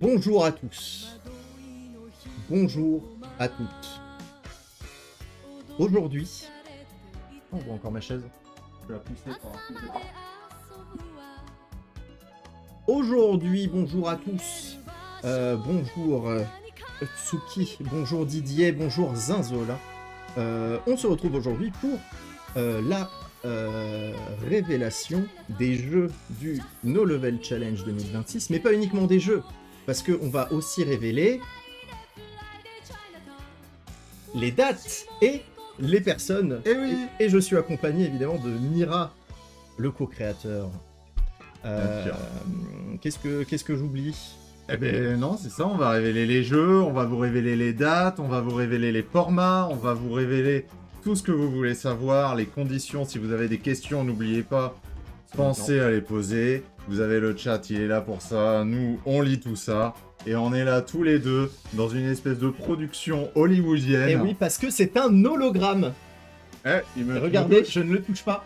Bonjour à tous. Bonjour à toutes. Aujourd'hui... Oh, on voit encore ma chaise. Je vais la pousser pour avoir plus de temps. Aujourd'hui, bonjour à tous. Bonjour Tsuki, bonjour Didier, bonjour Zinzola. On se retrouve aujourd'hui pour la révélation des jeux du No Level Challenge 2026, mais pas uniquement des jeux, parce qu'on va aussi révéler les dates et les personnes. Et oui. Et je suis accompagné évidemment de Mira, le co-créateur. Qu'est-ce que j'oublie? Eh ben non, c'est ça, on va révéler les jeux, on va vous révéler les dates, on va vous révéler les formats, on va vous révéler tout ce que vous voulez savoir, les conditions. Si vous avez des questions, n'oubliez pas, pensez à les poser. Vous avez le chat, il est là pour ça. Nous, on lit tout ça. Et on est là tous les deux dans une espèce de production hollywoodienne. Et oui, parce que c'est un hologramme. Regardez, je ne le touche pas.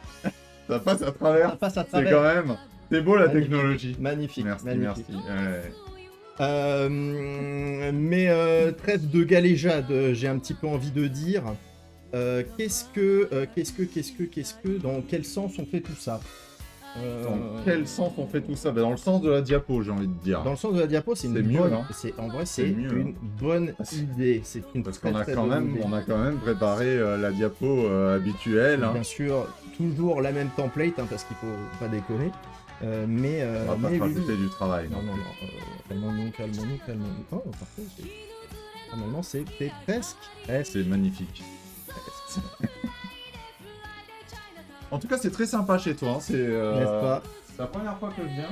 Ça passe à travers. Ça passe à C'est travers. quand même... C'est beau la Magnifique. technologie. Magnifique. Merci, magnifique. merci. Mais trêve de galéjade, j'ai un petit peu envie de dire. Qu'est-ce que, dans quel sens on fait tout ça? Dans quel sens on fait tout ça? Dans le sens de la diapo, j'ai envie de dire. Dans le sens de la diapo, c'est une mieux, bonne. hein. En vrai, c'est mieux, une bonne idée. C'est une Parce très, qu'on a très quand bonne même, idée. on a quand même préparé la diapo habituelle. Hein. Bien sûr, toujours la même template, hein, parce qu'il faut pas déconner. Mais On va pas mais te oui, rajouter oui. du travail. Non, non, non. Calmons-nous. Oh, parfait. Normalement, c'était presque. C'est magnifique. En tout cas, c'est très sympa chez toi. Hein. N'est-ce pas? C'est la première fois que je viens.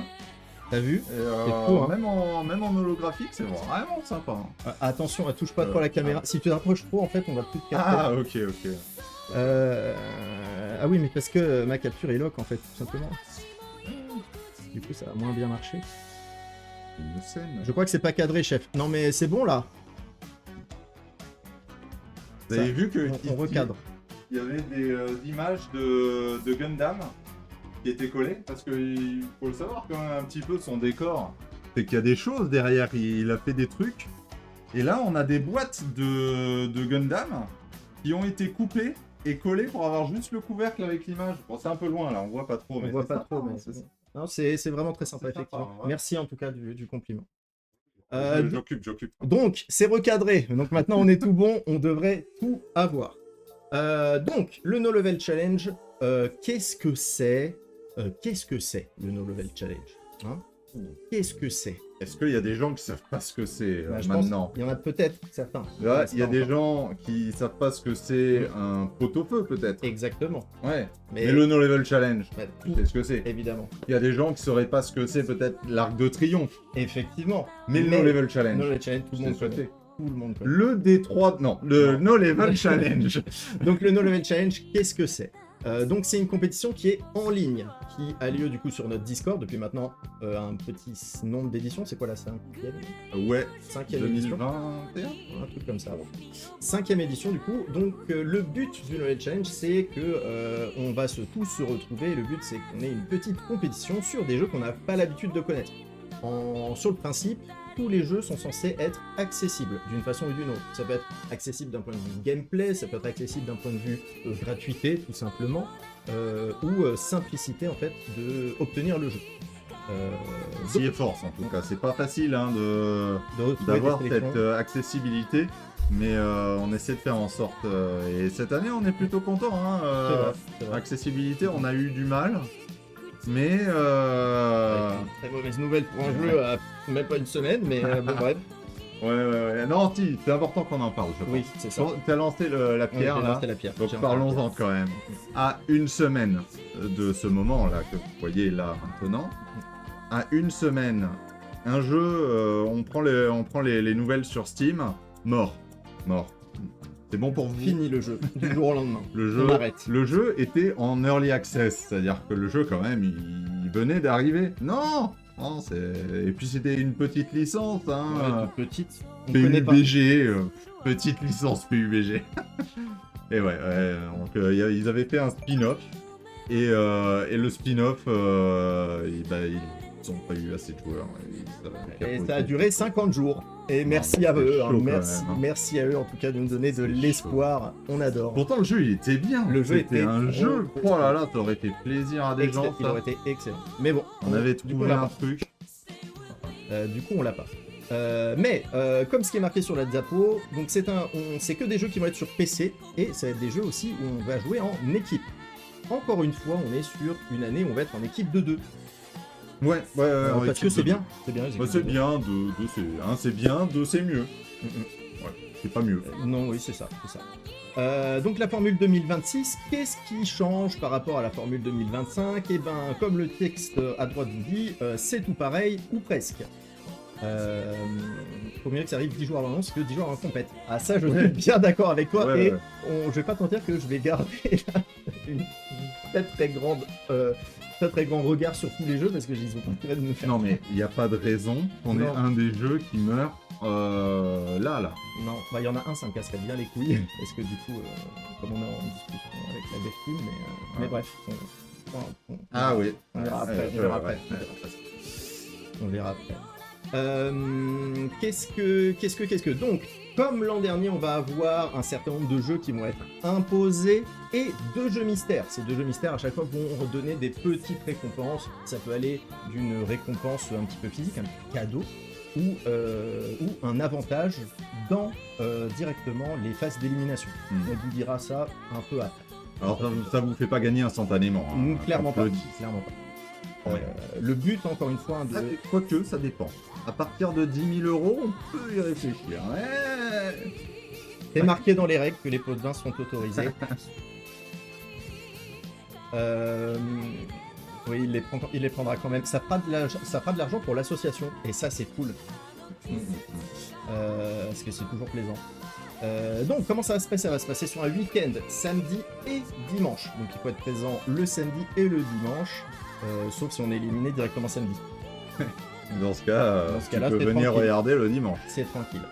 T'as vu? Et, C'est fou, hein. même en holographique, c'est vraiment sympa. Hein. Attention, touche pas trop à la caméra. Si tu t'approches trop, en fait, on va plus te capter. Ah, ok. Ah oui, mais parce que ma capture est lock, en fait, tout simplement. Du coup, ça a moins bien marché. Une scène. Je crois que c'est pas cadré, chef. Non, mais c'est bon, là. Vous avez vu que On recadre. il y avait des images de Gundam qui étaient collées, parce qu'il faut le savoir quand même un petit peu son décor. C'est qu'il y a des choses derrière, il a fait des trucs. Et là, on a des boîtes de Gundam qui ont été coupées et collées pour avoir juste le couvercle avec l'image. Bon, c'est un peu loin là, on voit pas trop. On voit pas sympa, trop, hein, mais c'est ça. non, c'est vraiment très sympa, C'est sympa, effectivement. ouais. Merci en tout cas du compliment. J'occupe. Donc, c'est recadré. Donc maintenant, on est tout bon. On devrait tout avoir. Donc, le No Level Challenge, qu'est-ce que c'est le No Level Challenge, hein? Qu'est-ce que c'est? Est-ce qu'il y a des gens qui savent pas ce que c'est Bah, je maintenant? pense, il y en a peut-être certains. Là, C'est il y a pas des encore. gens qui savent pas ce que c'est un pot-au-feu peut-être. Exactement. Ouais. Mais Mais le No Level Challenge, bah, tu sais ce que c'est. évidemment. Il y a des gens qui sauraient pas ce que c'est peut-être l'Arc de Triomphe. Effectivement. Mais le No Level Challenge. No Level Challenge, tout le monde c'est connaît. sauté. Tout le monde connaît. Le D3, non, le No Level Challenge. Donc le No Level Challenge, qu'est-ce que c'est? Donc c'est une compétition qui est en ligne, qui a lieu du coup sur notre Discord depuis maintenant un petit nombre d'éditions. C'est quoi la cinquième? Ouais, Cinquième édition. 2021. Un truc comme ça. Cinquième édition du coup. Donc le but du No Level Challenge, c'est que on va tous se retrouver. Le but, c'est qu'on ait une petite compétition sur des jeux qu'on n'a pas l'habitude de connaître. Sur le principe, tous les jeux sont censés être accessibles d'une façon ou d'une autre. Ça peut être accessible d'un point de vue gameplay, ça peut être accessible d'un point de vue gratuité, tout simplement, ou simplicité, en fait, d'obtenir le jeu. S'y efforce en tout cas. C'est pas facile hein, de retrouver d'avoir des cette sélections. accessibilité. Mais on essaie de faire en sorte. Et cette année, on est plutôt content. Hein, C'est vrai, c'est vrai. accessibilité, on a eu du mal. Mais Avec une très mauvaise nouvelle pour un jeu à même pas une semaine, mais bon, bref. ouais. Non, si, c'est important qu'on en parle, je pense. Oui, c'est ça. Tu as lancé la Oui, pierre j'ai là. lancé la pierre. Donc J'ai parlons-en lancé la quand même. À une semaine de ce moment-là que vous voyez là maintenant, à une semaine, un jeu, on prend les nouvelles sur Steam, mort. C'est bon pour vous. Fini le jeu, du jour au lendemain. Le On arrête. jeu était en early access, c'est-à-dire que le jeu quand même, il venait d'arriver. Non, et puis c'était une petite licence, hein. Ouais, toute petite. On connaît pas. PUBG, petite licence PUBG. Et ouais, donc ils avaient fait un spin-off. Et le spin-off, Ils ont pas eu assez de joueurs. Et ça a duré 50 jours. Et merci mais à c'est eux, chaud, quand merci, même, hein. merci à eux en tout cas de nous donner de C'est l'espoir. On adore. Pourtant, le jeu, il était bien. Le jeu C'était était un trop, jeu. trop, Oh là là, ça aurait fait plaisir à des gens, Il ça. aurait été excellent. Mais bon, On avait du coup, on trouvé l'a un pas. truc. Du coup, on l'a pas. Mais comme ce qui est marqué sur la diapo, donc c'est que des jeux qui vont être sur PC et ça va être des jeux aussi où on va jouer en équipe. Encore une fois, on est sur une année où on va être en équipe de 2. Ouais, en Parce que équipe c'est de bien. C'est bien. les deux. équipes Bah, c'est de deux. bien, c'est bien, deux, c'est mieux. C'est pas mieux. Non, oui, c'est ça. Donc la formule 2026, qu'est-ce qui change par rapport à la formule 2025? Eh ben, comme le texte à droite vous dit, c'est tout pareil ou presque. Faut mieux que ça arrive 10 jours avant l'annonce que 10 jours avant compète. Ah ça, je suis bien d'accord avec toi. Ouais, et ouais. je vais pas te mentir que je vais garder là, une très grand regard sur tous les jeux parce que ils ont intérêt de me faire. Non, mais il n'y a pas de raison qu'on ait Non. un des jeux qui meurt là. Non, bah il y en a un, ça me casserait bien les couilles parce que du coup, comme on est en discussion avec la dev team, mais Ouais. bref. Ah oui. On verra après. On verra après. On verra après. Qu'est-ce que... Donc, comme l'an dernier, on va avoir un certain nombre de jeux qui vont être imposés et 2 jeux mystères. Ces 2 jeux mystères, à chaque fois, vont redonner des petites récompenses. Ça peut aller d'une récompense un petit peu physique, un petit cadeau, ou un avantage dans directement les phases d'élimination. On vous dira ça un peu après. Alors, ça vous fait pas gagner instantanément. Hein, Clairement on peut pas. le dire. Clairement pas. Ouais. Le but, encore une fois, Ah, mais quoique, ça dépend. À partir de 10 000 €, on peut y réfléchir. Ouais. c'est marqué dans les règles que les pots de vin sont autorisés. Oui, il les prendra quand même. Ça fera de l'argent pour l'association. Et ça, c'est cool. Parce que c'est toujours plaisant. Donc, comment ça va se passer? Ça va se passer sur un week-end, samedi et dimanche. Donc, il faut être présent le samedi et le dimanche. Sauf si on est éliminé directement samedi. Dans ce cas, Dans ce tu cas-là, peux c'est venir tranquille. regarder le dimanche. C'est tranquille.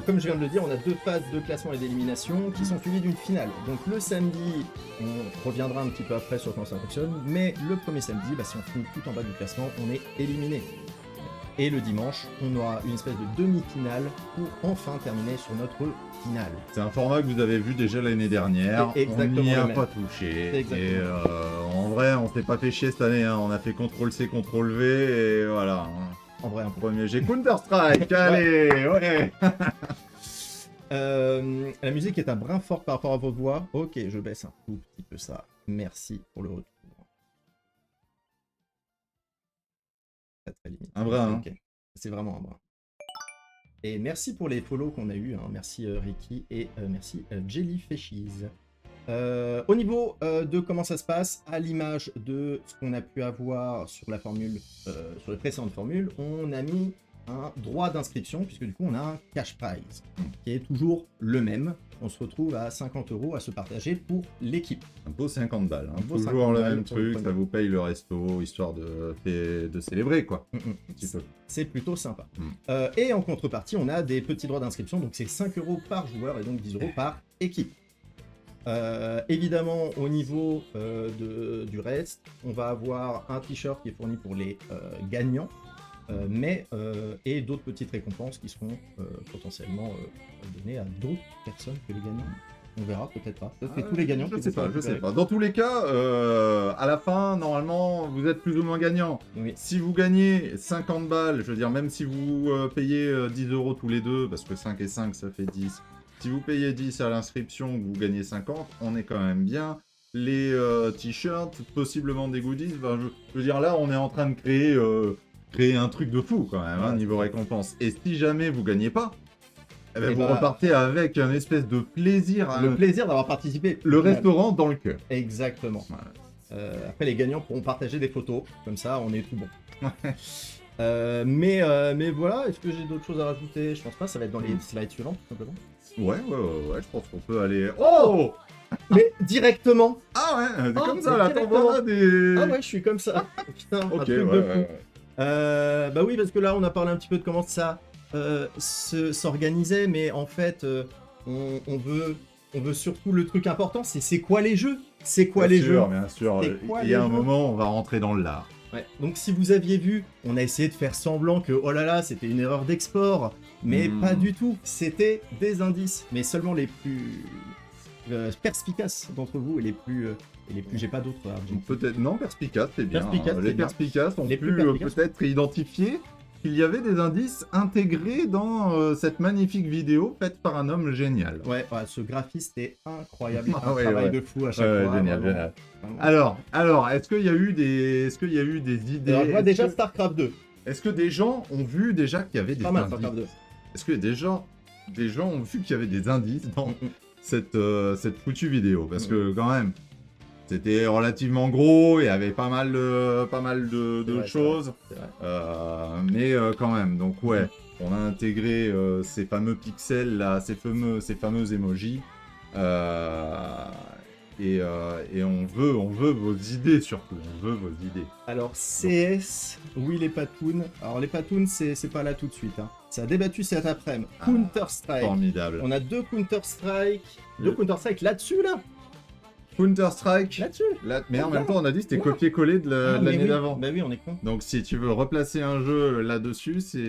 Comme je viens de le dire, on a 2 phases de classement et d'élimination qui sont suivies d'une finale. Donc le samedi, on reviendra un petit peu après sur comment ça fonctionne, mais le premier samedi, bah, si on finit tout en bas du classement, on est éliminé. Et le dimanche, on aura une espèce de demi-finale pour enfin terminer sur notre finale. C'est un format que vous avez vu déjà l'année dernière. C'est exactement on n'y a le même. pas touché. C'est exactement Et en vrai, on s'est pas fait chier cette année. Hein. On a fait CTRL-C, CTRL-V et voilà. Hein. En vrai, un peu. Premier, j'ai Counter-Strike. Allez, ouais. La musique est un brin fort par rapport à votre voix. Ok, je baisse un tout petit peu ça. Merci pour le retour. Très limite. Un brin, hein. Ok. C'est vraiment un brin. Et merci pour les follow qu'on a eu. Hein. Merci Ricky et merci Jellyfishes. Au niveau de comment ça se passe, à l'image de ce qu'on a pu avoir sur la formule, sur les précédentes formules, on a mis un droit d'inscription, puisque du coup on a un cash prize, qui est toujours le même. On se retrouve à 50 € à se partager pour l'équipe. Un beau 50 balles. Hein. Un beau Toujours 50 le balles même pour le truc. Ça premier. vous paye le resto, histoire de célébrer, quoi. Un petit peu. C'est plutôt sympa. Et en contrepartie, on a des petits droits d'inscription, donc c'est 5 € par joueur et donc 10 € par équipe. Évidemment, au niveau du reste, on va avoir un t-shirt qui est fourni pour les gagnants, et d'autres petites récompenses qui seront potentiellement données à d'autres personnes que les gagnants. On verra, peut-être pas. Peut-être que tous les gagnants. Je sais pas. Dans tous les cas, à la fin, normalement, vous êtes plus ou moins gagnant. Oui. Si vous gagnez 50 balles, je veux dire, même si vous payez 10 € tous les deux, parce que 5 et 5, ça fait 10. Si vous payez 10 à l'inscription, que vous gagnez 50, on est quand même bien. Les t-shirts, possiblement des goodies, ben, je veux dire, là, on est en train de créer un truc de fou, quand même, hein, niveau récompense. Et si jamais vous gagnez pas, eh ben, vous repartez avec un espèce de plaisir. Le plaisir d'avoir participé. Le restaurant dans le cœur. Exactement. Voilà. Après, les gagnants pourront partager des photos. Comme ça, on est tout bon. Mais voilà, est-ce que j'ai d'autres choses à rajouter? Je pense pas, ça va être dans les slides suivants, tout simplement. Ouais, je pense qu'on peut aller... Oh! Mais directement! Ah ouais, Oh, comme ça, mais là, directement. t'envoies des... Ah ouais, je suis comme ça. Putain, un Ok, truc ouais, de fou. ouais. Bah oui, parce que là, on a parlé un petit peu de comment ça s'organisait, mais en fait, on veut surtout le truc important, c'est quoi les jeux? C'est quoi les jeux? Bien sûr, C'est quoi il y a les un jeux moment, on va rentrer dans l'art. Ouais. Donc si vous aviez vu, on a essayé de faire semblant que oh là là, c'était une erreur d'export, mais pas du tout. C'était des indices, mais seulement les plus perspicaces d'entre vous et les plus, j'ai pas d'autres adjectifs. Peut-être, non, perspicace, c'est bien. Perspicace, Les c'est bien. perspicaces ont Les pu plus perspicaces. peut-être identifier qu'il y avait des indices intégrés dans cette magnifique vidéo faite par un homme génial. Ouais, ce graphiste est incroyable, Ah un ouais, travail ouais. de fou à chaque fois. Génial, vraiment. génial. Vraiment. Alors, est-ce qu'il y a eu des idées? Alors, je vois déjà Starcraft 2. Est-ce que des gens ont vu déjà qu'il y avait des Pas mal indices? Starcraft 2. Est-ce que des gens ont vu qu'il y avait des indices dans Mm, mm. cette foutue vidéo? Parce que quand même, c'était relativement gros, il y avait pas mal de C'est vrai, choses. c'est vrai. Mais quand même, donc ouais, on a intégré ces fameux pixels là, ces fameux emojis. Et on veut vos idées surtout, on veut vos idées. Alors CS, oui les patounes. Alors les patounes, c'est pas là tout de suite. Hein. Ça a débattu cet après-midi. Counter-Strike. Formidable. On a deux Counter-Strike. Deux Counter-Strike là-dessus là. Counter-Strike. Là-dessus. Mais en même temps, on a dit que c'était Ouais. copier-coller de l'année oui. d'avant. Bah oui, on est con. Donc si tu veux replacer un jeu là-dessus, c'est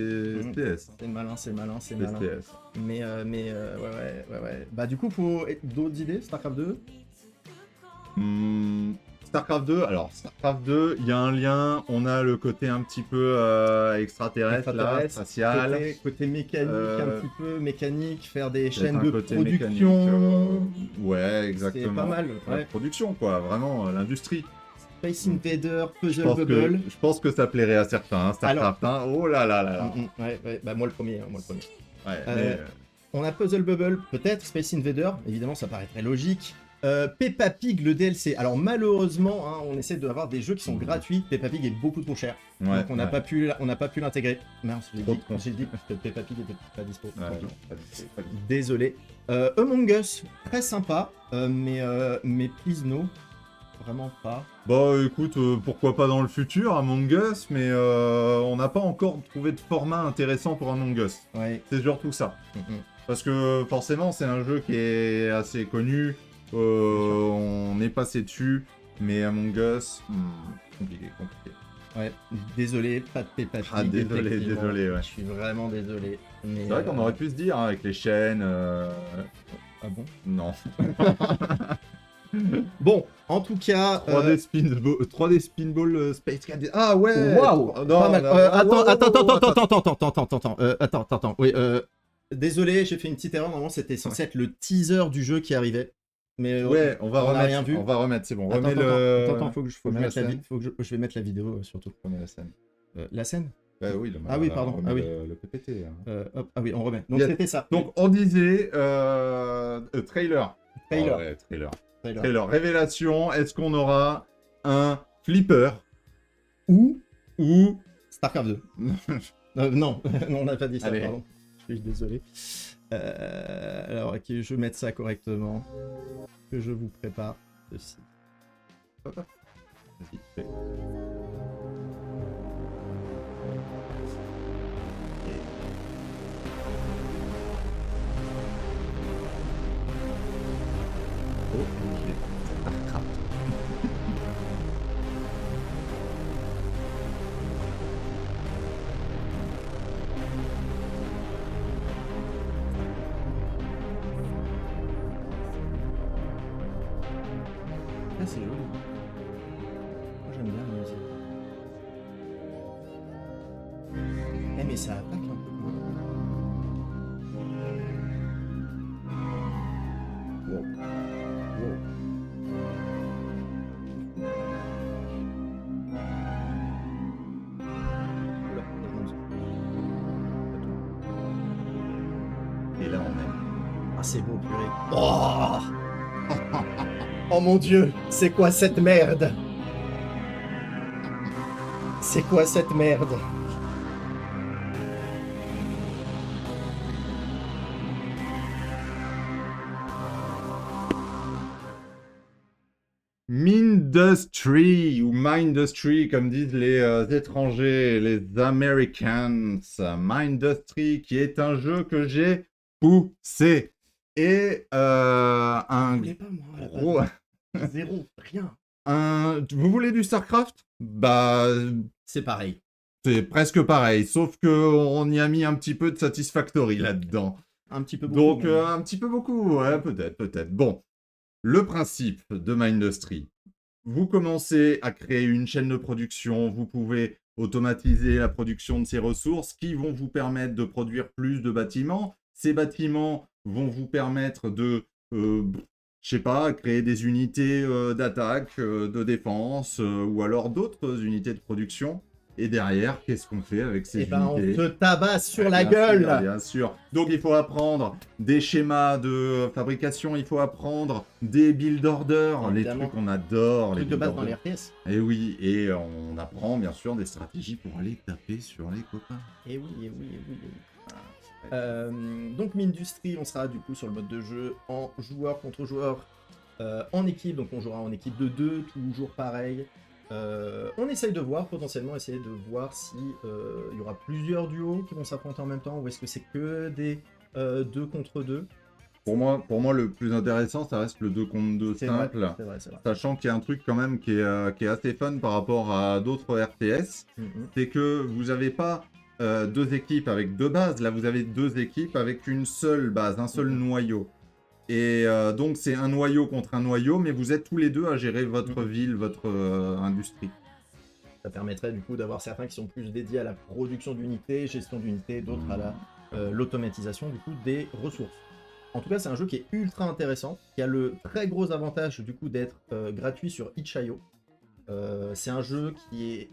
STS. C'est malin, c'est malin, c'est C'est malin. STS. Mais ouais. Bah du coup, faut d'autres idées, Starcraft 2. Starcraft 2, alors Starcraft 2, il y a un lien, on a le côté un petit peu extraterrestre, là, spatial. Côté mécanique, un petit peu mécanique, faire des Peut-être chaînes un de côté production. mécanique, ouais, exactement. C'est pas mal, La ouais. production, quoi, vraiment, l'industrie. Space Invader, Puzzle Bubble. Je pense que ça plairait à certains, hein, Starcraft. Hein. Oh là là là là. Ouais, bah moi le premier, Ouais, mais, On a Puzzle Bubble, peut-être, Space Invader, évidemment ça paraîtrait logique. Peppa Pig, le DLC. Alors malheureusement, hein, on essaie d'avoir des jeux qui sont gratuits. Peppa Pig est beaucoup trop cher. ouais, Donc on n'a pas pu l'intégrer. Mince, Trop j'ai dit que Peppa Pig était pas dispo. Ouais, Tant pis. non, pas du tout. Désolé. Among Us, très sympa, mais please no, vraiment pas. Bah écoute, pourquoi pas dans le futur, Among Us, mais on n'a pas encore trouvé de format intéressant pour Among Us. Ouais. C'est surtout ça. Parce que forcément, c'est un jeu qui est assez connu, on est passé dessus, mais Among Us, compliqué. Ouais, désolé, pas de Peppa Pig. Ah, désolé, ouais. Je suis vraiment désolé. C'est vrai qu'on aurait pu se dire, hein, avec les chaînes... Ah bon? Non. Bon, en tout cas... 3D Spinball Space Cadet. Ah ouais. Waouh, Non, pas mal. non, Attends. Oui, désolé, j'ai fait une petite erreur. Normalement, c'était censé être le teaser du jeu qui arrivait. Mais ouais, on va on n'a rien vu. On va remettre, c'est bon. Attends, faut que je remets mette la la scène. je vais mettre la vidéo surtout. Remets la scène. La scène? Bah oui, Ah oui, pardon. on remet Ah oui. le PPT. Hein. Hop, ah oui, on remet. Donc Yes. c'était ça. Donc on disait trailer. Trailer. Oh, ouais, trailer. Révélation. Est-ce qu'on aura un flipper Ou ou Starcraft 2. Non, on n'a pas dit ça, Allez. pardon. Je suis désolé. Alors, ok, je vais mettre ça correctement. Que je vous prépare ceci. Vas-y, fais. Oh, ok. Starcraft. Ah, c'est joli. Moi, j'aime bien la musique. Eh, mais ça attaque un peu. Wow. Oula, Et là, on aime. ah, c'est beau, purée. Oh, oh mon dieu, c'est quoi cette merde? C'est quoi cette merde? Mindustry ou Mindustry comme disent les étrangers, les Americans. Mindustry qui est un jeu que j'ai poussé et Je un voulais pas, moi, à la base. gros Zéro, rien. Vous voulez du StarCraft? Bah, C'est pareil. c'est presque pareil, sauf que on y a mis un petit peu de Satisfactory là-dedans. Un petit peu beaucoup. Donc, mais- un petit peu beaucoup, ouais, peut-être. Bon, le principe de Mindustry. Vous commencez à créer une chaîne de production, vous pouvez automatiser la production de ces ressources qui vont vous permettre de produire plus de bâtiments. Ces bâtiments vont vous permettre de, je sais pas, créer des unités d'attaque, de défense, ou alors d'autres unités de production. Et derrière, qu'est-ce qu'on fait avec ces Eh ben, on unités? te tabasse sur la Bien gueule. sûr, bien sûr. Donc il faut apprendre des schémas de fabrication, il faut apprendre des build orders, les Évidemment. trucs qu'on adore, les Truc de build base dans orders. les RTS. Et oui, et on apprend bien sûr des stratégies pour aller taper sur les copains. Et oui, et oui, et oui, et oui. Donc Mindustry, on sera du coup sur le mode de jeu en joueur contre joueur, en équipe, donc on jouera en équipe de 2, toujours pareil. On essaye de voir, potentiellement essayer de voir si il y aura plusieurs duos qui vont s'affronter en même temps, ou est-ce que c'est que des 2 contre 2. Pour moi, le plus intéressant, ça reste le 2 contre 2 C'est simple. vrai, c'est vrai, c'est vrai. Sachant qu'il y a un truc quand même qui est assez fun par rapport à d'autres RTS, c'est que vous n'avez pas 2 équipes avec 2 bases, là vous avez 2 équipes avec une seule base, un seul noyau. Et donc c'est un noyau contre un noyau, mais vous êtes tous les deux à gérer votre ville, votre industrie. Ça permettrait du coup d'avoir certains qui sont plus dédiés à la production d'unités, gestion d'unités, d'autres à l'automatisation du coup des ressources. En tout cas, c'est un jeu qui est ultra intéressant, qui a le très gros avantage du coup d'être gratuit sur itch.io. C'est un jeu qui est,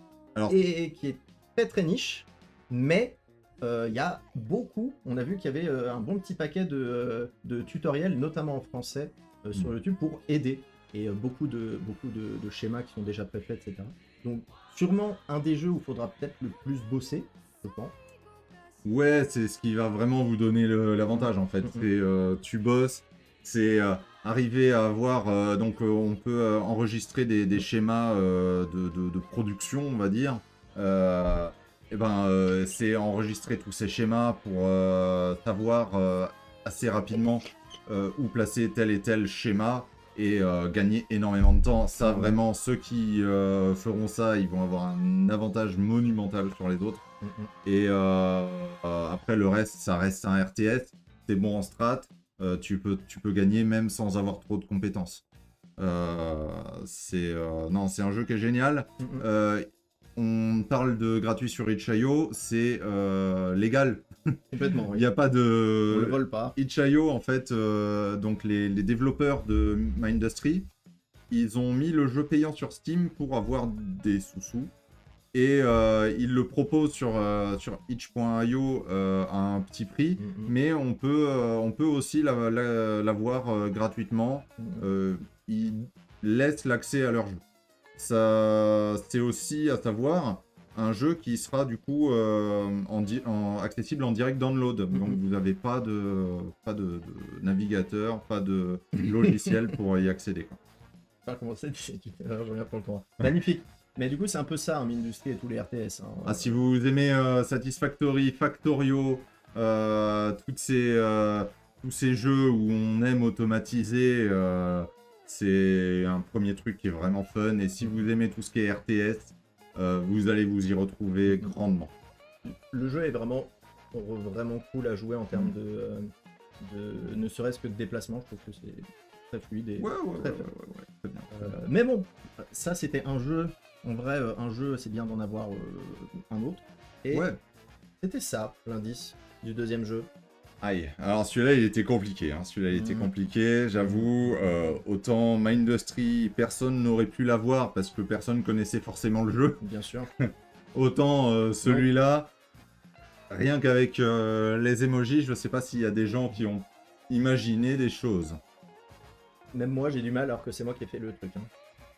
qui est très très niche, mais il y a beaucoup, on a vu qu'il y avait un bon petit paquet de tutoriels, notamment en français, sur YouTube pour aider, et beaucoup de schémas qui sont déjà préfaits, etc. Donc sûrement un des jeux où il faudra peut-être le plus bosser, je pense. Ouais, c'est ce qui va vraiment vous donner l'avantage en fait. C'est tu bosses, c'est arriver à avoir donc on peut enregistrer des schémas de production, on va dire. C'est enregistrer tous ces schémas pour savoir assez rapidement où placer tel et tel schéma et gagner énormément de temps. Ça, vraiment, ceux qui feront ça, ils vont avoir un avantage monumental sur les autres. Et après, le reste, ça reste un RTS. C'est bon en strat. Tu peux gagner même sans avoir trop de compétences. C'est un jeu qui est génial. On parle de gratuit sur itch.io, c'est légal. Complètement, oui. Il n'y a pas de... On le vole pas. itch.io, en fait, donc les développeurs de Mindustry, ils ont mis le jeu payant sur Steam pour avoir des sous-sous. Et ils le proposent sur itch.io à un petit prix, mais on peut aussi l'avoir gratuitement. Ils laissent l'accès à leur jeu. Ça, c'est aussi à savoir un jeu qui sera du coup accessible en direct download. Donc vous n'avez pas de navigateur, pas de logiciel pour y accéder, quoi. Pas comment c'est, je reviens pour le temps. Magnifique. Mais du coup, c'est un peu ça, Mindustry et tous les RTS. Ah, si vous aimez Satisfactory, Factorio, tous ces jeux où on aime automatiser, c'est un premier truc qui est vraiment fun. Et si vous aimez tout ce qui est RTS, vous allez vous y retrouver grandement. Le jeu est vraiment cool à jouer en termes de ne serait-ce que de déplacement. Je trouve que c'est très fluide et très bien. Mais bon, ça c'était un jeu. En vrai, un jeu, c'est bien d'en avoir un autre. Et c'était ça, l'indice du deuxième jeu. Aïe, alors celui-là il était compliqué, j'avoue, autant Mindustry, personne n'aurait pu l'avoir parce que personne connaissait forcément le jeu. Bien sûr. Autant celui-là, rien qu'avec les emojis, je sais pas s'il y a des gens qui ont imaginé des choses. Même moi j'ai du mal alors que c'est moi qui ai fait le truc.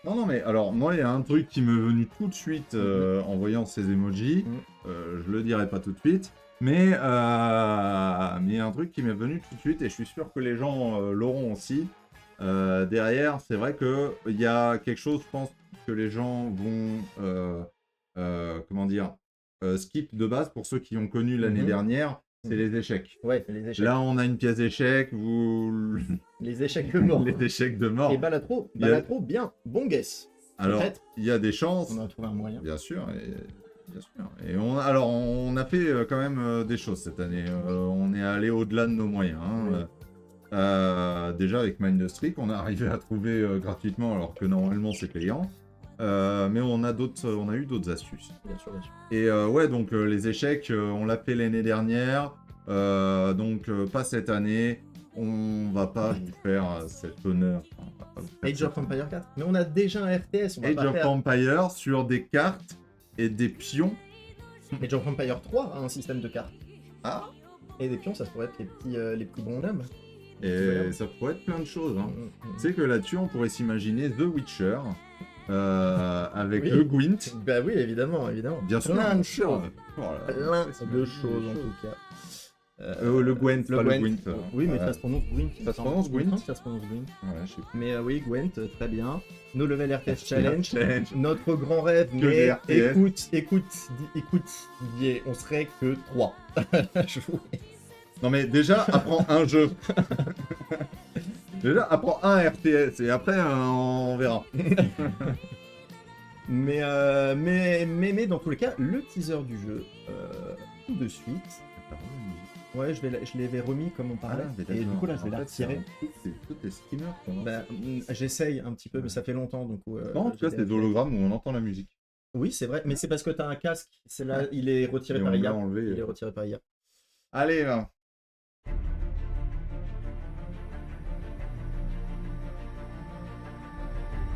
Non, mais alors, moi, il y a un truc qui m'est venu tout de suite en voyant ces emojis. Je le dirai pas tout de suite. Mais il y a un truc qui m'est venu tout de suite et je suis sûr que les gens l'auront aussi. Derrière, c'est vrai qu'il y a quelque chose, je pense, que les gens vont skip de base pour ceux qui ont connu l'année dernière. C'est les échecs. Ouais, les échecs. Là, on a une pièce d'échecs. Les échecs de mort. Les échecs de mort. Et Balatro, bien. Bon guess. Alors, Peut-être. il y a des chances, On a trouvé un moyen. bien sûr. Bien sûr. Et on a fait quand même des choses cette année. On est allé au-delà de nos moyens. Hein. Déjà avec Mindstreak, on est arrivé à trouver gratuitement alors que normalement c'est payant. Mais on a eu d'autres astuces. Bien sûr, bien sûr. Et ouais, donc les échecs, on l'a fait l'année dernière. Donc pas cette année. On va pas vous faire cet honneur. Enfin, on va pas vous faire Age of Empire 4. Mais on a déjà un RTS. On va Age pas of faire... Empire sur des cartes et des pions. Age of Empire 3 a un système de cartes. Ah. Et des pions, ça pourrait être les petits bonhommes. Et ça pourrait être plein de choses. Hein. Tu sais que là-dessus, on pourrait s'imaginer The Witcher avec Oui. le Gwent. Bah oui, évidemment. Bien sûr. Plein de choses. Voilà. Plein de choses en tout cas. Le Gwent, pas le Gwent. Oui, mais ça se prononce Gwent. Ça se prononce Gwent. Ça se prononce Gwent. Ouais, je sais pas. Mais oui, Gwent, très bien. No Level RTS Challenge. Challenge. Notre grand rêve, Que mais des RTS. écoute, Didier, on serait que 3. Je vous... Non mais déjà, apprends un jeu. Déjà, apprends un RTS et après, on verra. mais dans tous les cas, le teaser du jeu, tout de suite. Ouais, je l'avais remis comme on parlait. Et du coup, là, je vais la retirer. Tout est streamer. Bah, j'essaye un petit peu, mais ça fait longtemps. Donc, non, en tout cas, c'est des hologrammes où on entend la musique. Oui, c'est vrai, mais c'est parce que tu as un casque. C'est là, il est retiré par IA. Il est retiré par IA. Allez, là.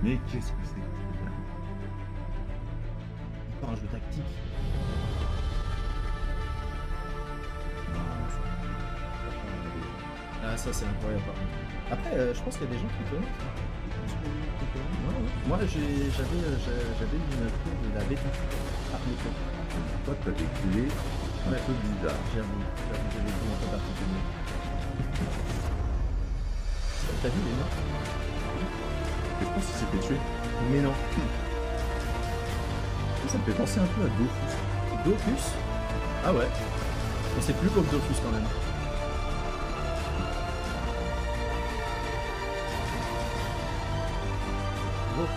Mais qu'est-ce que c'est? Encore un jeu tactique. Ah, ça c'est incroyable. Après, je pense qu'il y a des gens qui connaissent. Moi, j'avais une clé de la bêta. Toi, t'as des clés un peu bizarres. J'avoue, j'avais des clés un peu particuliers. T'as vu les noms? Je pense qu'il s'est fait tuer. Mais non. Ça me fait penser un peu à Dofus. Dofus? Ah ouais. Mais c'est plus beau que Dofus quand même. Oh.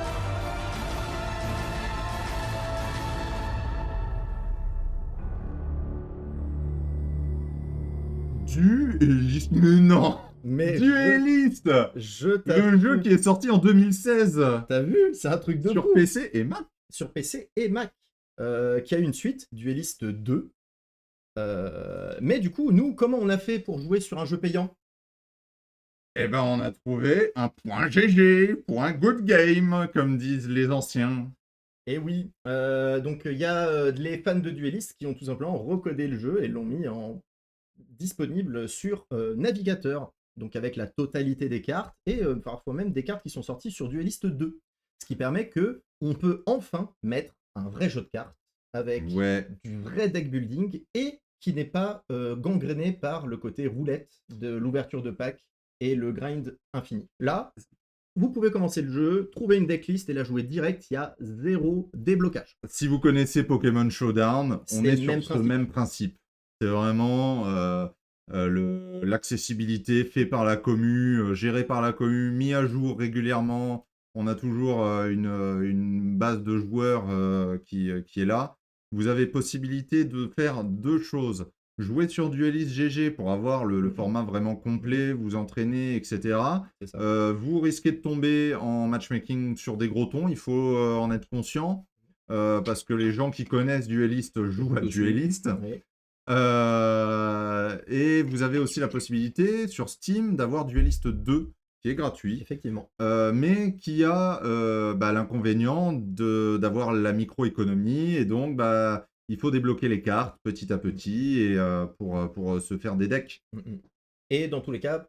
Duelist, mais non! Mais Duelist! je Le jeu qui est sorti en 2016 T'as vu? C'est un truc de sur fou. PC et Mac. Sur PC et Mac. Qui a une suite, Duelist 2. Mais du coup, nous, comment on a fait pour jouer sur un jeu payant? Eh ben, on a trouvé un point GG, point good game, comme disent les anciens. Et oui, donc il y a les fans de Duelist qui ont tout simplement recodé le jeu et l'ont mis en disponible sur navigateur, donc avec la totalité des cartes et parfois même des cartes qui sont sorties sur Duelist 2, ce qui permet que on peut enfin mettre un vrai jeu de cartes avec du vrai deck building et qui n'est pas gangréné par le côté roulette de l'ouverture de pack et le grind infini. Là, vous pouvez commencer le jeu, trouver une decklist et la jouer direct, il y a zéro déblocage. Si vous connaissez Pokémon Showdown, on est sur ce même principe. C'est vraiment l'accessibilité fait par la commu, géré par la commu, mis à jour régulièrement. On a toujours une base de joueurs qui est là. Vous avez possibilité de faire deux choses. Jouer sur Duelist GG pour avoir le format vraiment complet, vous entraîner, etc. Vous risquez de tomber en matchmaking sur des gros tons, il faut en être conscient. Parce que les gens qui connaissent Duelist jouent à Duelist. Oui. Et vous avez aussi la possibilité sur Steam d'avoir Duelist 2 qui est gratuit, effectivement, mais qui a l'inconvénient d'avoir la microéconomie et donc il faut débloquer les cartes petit à petit et pour se faire des decks. Et dans tous les cas,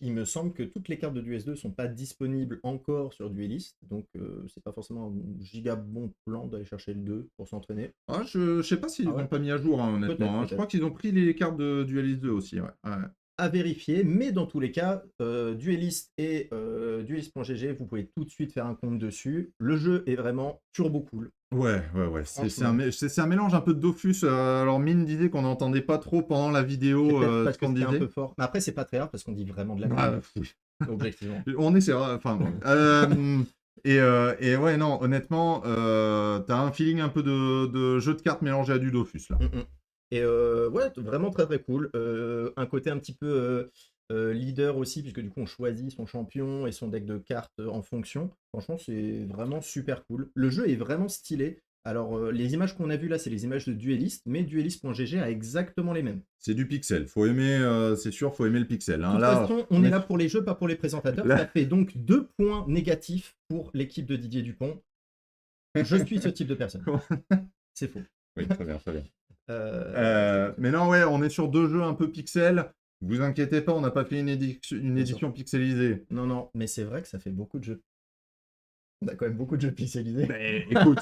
il me semble que toutes les cartes de Duelist 2 sont pas disponibles encore sur Duelist, donc c'est pas forcément un giga bon plan d'aller chercher le 2 pour s'entraîner. Ah, je sais pas s'ils l'ont pas mis à jour, hein, honnêtement. Peut-être. Je crois qu'ils ont pris les cartes de Duelist 2 aussi. Ouais. À vérifier, mais dans tous les cas, Duelist et Duelist.gg, vous pouvez tout de suite faire un compte dessus. Le jeu est vraiment turbo cool. Ouais. C'est un mélange un peu de Dofus. Alors, Mine disait qu'on n'entendait pas trop pendant la vidéo parce ce qu'on disait. Un peu fort. Mais après, c'est pas très rare parce qu'on dit vraiment de la merde. Objectivement. On essaiera. Enfin, bon. Et ouais, non, honnêtement, t'as un feeling un peu de jeu de cartes mélangé à du Dofus, là. Et ouais, vraiment très très cool. Un côté un petit peu leader aussi, puisque du coup on choisit son champion et son deck de cartes en fonction. Franchement, c'est vraiment super cool. Le jeu est vraiment stylé. Alors, les images qu'on a vues là, c'est les images de Duelist, mais Duelist.gg a exactement les mêmes. C'est du pixel. Faut aimer, c'est sûr, faut aimer le pixel. De Hein. toute Là, façon, on est là pour les jeux, pas pour les présentateurs. Là- Ça fait donc 2 points négatifs pour l'équipe de Didier Dupont. Je suis ce type de personne. C'est faux. Oui, très bien, très bien. Euh, Mais non, ouais, on est sur 2 jeux un peu pixel. Vous inquiétez pas, on n'a pas fait une édition pixelisée. Non, non, mais c'est vrai que ça fait beaucoup de jeux. On a quand même beaucoup de jeux pixelisés. Mais écoute,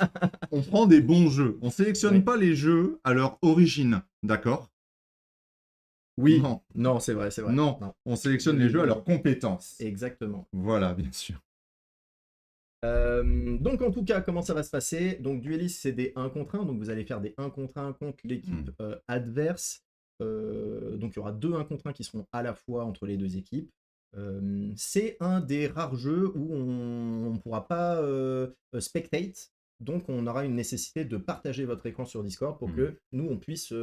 on prend des bons jeux. On sélectionne Oui. pas les jeux à leur origine, d'accord? Oui. Non. Non, c'est vrai, c'est vrai. Non, on sélectionne les jeux à leurs compétences. Exactement. Voilà, bien sûr. Donc en tout cas, comment ça va se passer? Donc Duelist, c'est des 1 contre 1, donc vous allez faire des 1 contre 1 contre l'équipe adverse. Donc il y aura 2 1 contre 1 qui seront à la fois entre les 2 équipes. C'est un des rares jeux où on ne pourra pas spectate, donc on aura une nécessité de partager votre écran sur Discord pour que nous, on puisse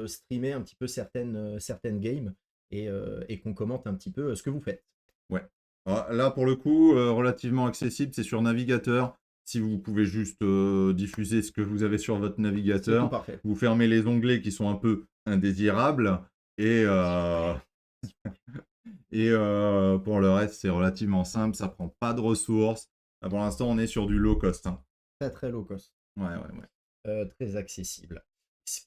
streamer un petit peu certaines games et qu'on commente un petit peu ce que vous faites. Ouais. Alors, là, pour le coup, relativement accessible, c'est sur navigateur. Si vous pouvez juste diffuser ce que vous avez sur votre C'est tout navigateur, parfait. vous fermez les onglets qui sont un peu indésirables et, pour le reste, c'est relativement simple, ça prend pas de ressources. Là, pour l'instant, on est sur du low cost. Hein. Très très low cost. Ouais, ouais, ouais. Très accessible.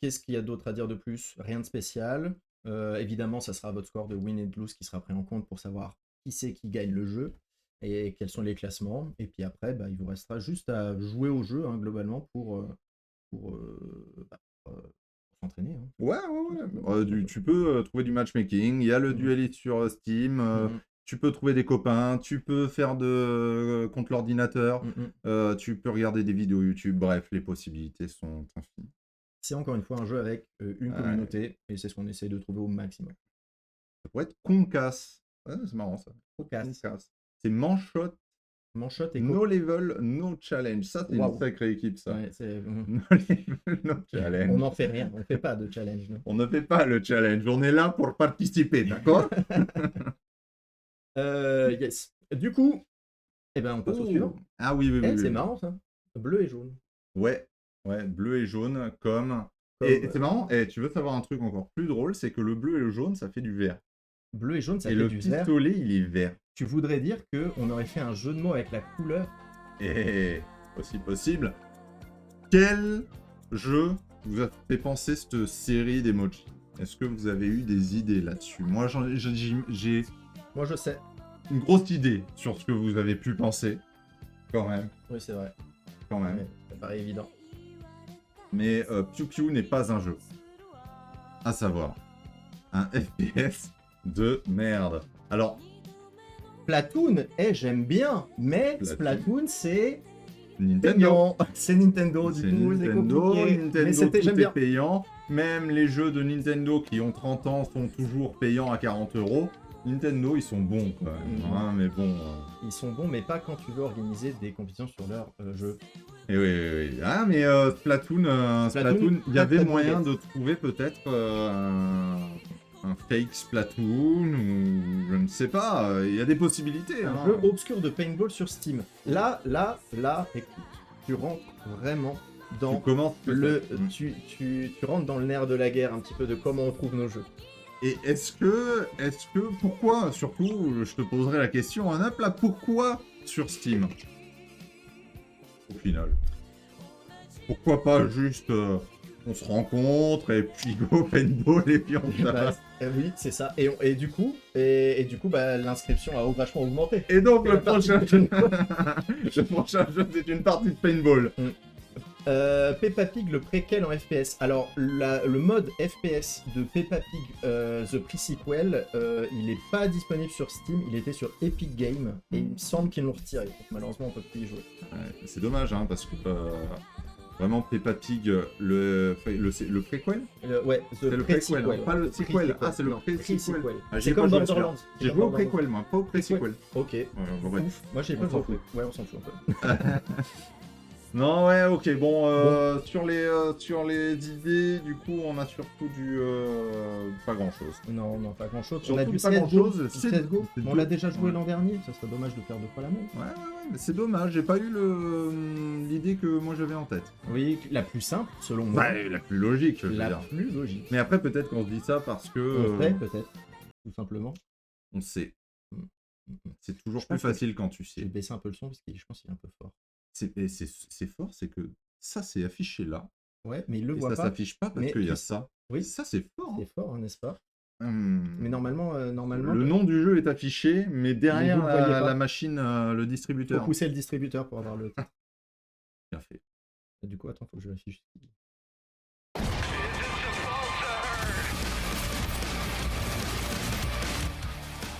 Qu'est-ce qu'il y a d'autre à dire de plus? Rien de spécial. Évidemment, ça sera votre score de win et de lose qui sera pris en compte pour savoir qui c'est qui gagne le jeu et quels sont les classements. Et puis après, bah, il vous restera juste à jouer au jeu hein, globalement pour s'entraîner. Hein. Ouais, ouais, ouais. Tu peux trouver du matchmaking. Il y a le Duelist sur Steam. Tu peux trouver des copains. Tu peux faire contre l'ordinateur. Tu peux regarder des vidéos YouTube. Bref, les possibilités sont infinies. C'est encore une fois un jeu avec une communauté et c'est ce qu'on essaie de trouver au maximum. Ça pourrait être Concasse. Ouais, c'est marrant ça. Concasse. C'est Manshot. Manshot et No level, no challenge. Ça, c'est une sacrée équipe, ça. Ouais, no level, no challenge. On n'en fait rien, on ne fait pas de challenge. Non. On ne fait pas le challenge, on est là pour participer, d'accord? Yes. Du coup, eh ben, on passe au suivant. Ah oui, oui, oui. C'est marrant ça. Bleu et jaune. Ouais, bleu et jaune comme... Et c'est marrant, et tu veux savoir un truc encore plus drôle, c'est que le bleu et le jaune, ça fait du vert. Bleu et jaune, ça fait du vert. Et le pistolet, il est vert. Tu voudrais dire qu'on aurait fait un jeu de mots avec la couleur? Et aussi possible. Quel jeu vous a fait penser cette série d'emojis? Est-ce que vous avez eu des idées là-dessus? Moi, j'ai... Moi, je sais. Une grosse idée sur ce que vous avez pu penser. Quand même. Oui, c'est vrai. Quand même. Ouais, ça paraît évident. Mais Piu Piu n'est pas un jeu. À savoir, un FPS de merde. Alors... Splatoon, j'aime bien, mais Splatoon, c'est... Nintendo. C'est Nintendo, du coup, c'est compliqué. Nintendo, mais c'était, tout j'aime bien. est payant. Même les jeux de Nintendo qui ont 30 ans sont toujours payants à 40 €. Nintendo, ils sont bons quand même, hein, mais bon... Ils sont bons, mais pas quand tu veux organiser des compétitions sur leur jeu. Et oui. Ah, mais Splatoon, il y avait moyen de trouver peut-être un fake Splatoon, ou je ne sais pas, il y a des possibilités. Un jeu obscur de paintball sur Steam. Là, écoute, tu rentres vraiment dans tu rentres dans le nerf de la guerre un petit peu de comment on trouve nos jeux. Et est-ce que, pourquoi, surtout, je te poserai la question, un plat, pourquoi sur Steam? Au final. Pourquoi pas juste, on se rencontre, et puis go, paintball, et puis on tabasse. Oui, c'est ça. Et du coup, bah, l'inscription a vachement augmenté. Et donc, le prochain jeu, c'est une partie de paintball. Peppa Pig, le préquel en FPS. Alors, le mode FPS de Peppa Pig The Pre-Sequel, il n'est pas disponible sur Steam, il était sur Epic Games, et il me semble qu'ils l'ont retiré. Donc, malheureusement, on peut plus y jouer. Ouais, c'est dommage, hein, parce que Vraiment Peppa Pig, le préquel. Ouais, C'est le préquel, hein, pas le sequel. Ah, c'est le Non, pré-sequel. Ah, C'est comme Borderlands. J'ai joué au préquel, moi, pas au pré-sequel. Ok. Bon, ouais. Ouf. Moi, j'ai On pas s'en joué. fout. Ouais, on s'en fout un peu. Non, ouais, ok, bon, sur les idées, du coup, on a surtout pas grand-chose. Non, pas grand chose. Surtout On a du pas CSGO. grand-chose, Du CSGO. c'est On l'a déjà joué ouais. l'an dernier. Ça serait dommage de faire deux fois la même. Ouais, mais c'est dommage, j'ai pas eu l'idée que moi j'avais en tête. Oui, la plus simple, selon moi. Ouais, la plus logique, je veux La dire. plus logique. Mais après, peut-être qu'on se dit ça parce que... On fait, peut-être. Tout simplement. on sait. Mm. C'est toujours Je plus pense que facile quand tu Je vais sais. baisser un peu le son parce que je pense qu'il est un peu fort. C'est fort, c'est que ça, c'est affiché là. Ouais, mais il le Et voit ça pas. s'affiche pas parce Mais qu'il y a tu- ça. Oui. Ça, c'est fort. C'est fort, hein, n'est-ce pas? Hum. Mais normalement, Le nom du jeu est affiché, mais derrière vous le voyez pas. la machine, le faut distributeur. pousser le distributeur pour avoir le titre. Bien fait. Du coup, attends, faut que je l'affiche.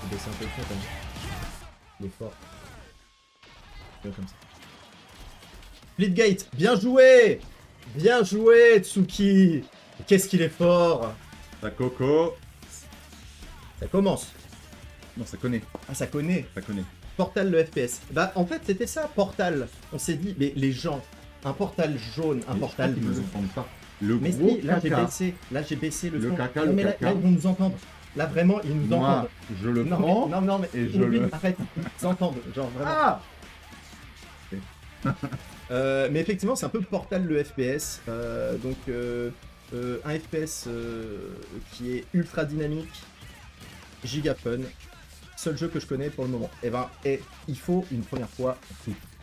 Je vais baisser un peu le son quand même. Il est fort. Ouais, comme ça. Splitgate, bien joué! Bien joué, Tsuki! Qu'est-ce qu'il est fort! Ça coco. Ça commence. Non, ça connaît. Ah, ça connaît. Ça connaît. Portal le FPS. Bah, en fait, c'était ça, Portal. On s'est dit, mais les gens, un portal jaune, un portal Ils nous bleu. entendent pas. Le Mais gros si, là j'ai caca. baissé, le Le son. caca, Non, le mais là, caca. là, ils vont nous entendre. Là vraiment, ils nous Moi, entendent. je le Non, prends. mais et je oublie, le- arrête, ils nous entendent, genre vraiment. Ah Mais effectivement, c'est un peu Portal le FPS. Donc, un FPS qui est ultra dynamique, giga fun. Seul jeu que je connais pour le moment. Et il faut une première fois.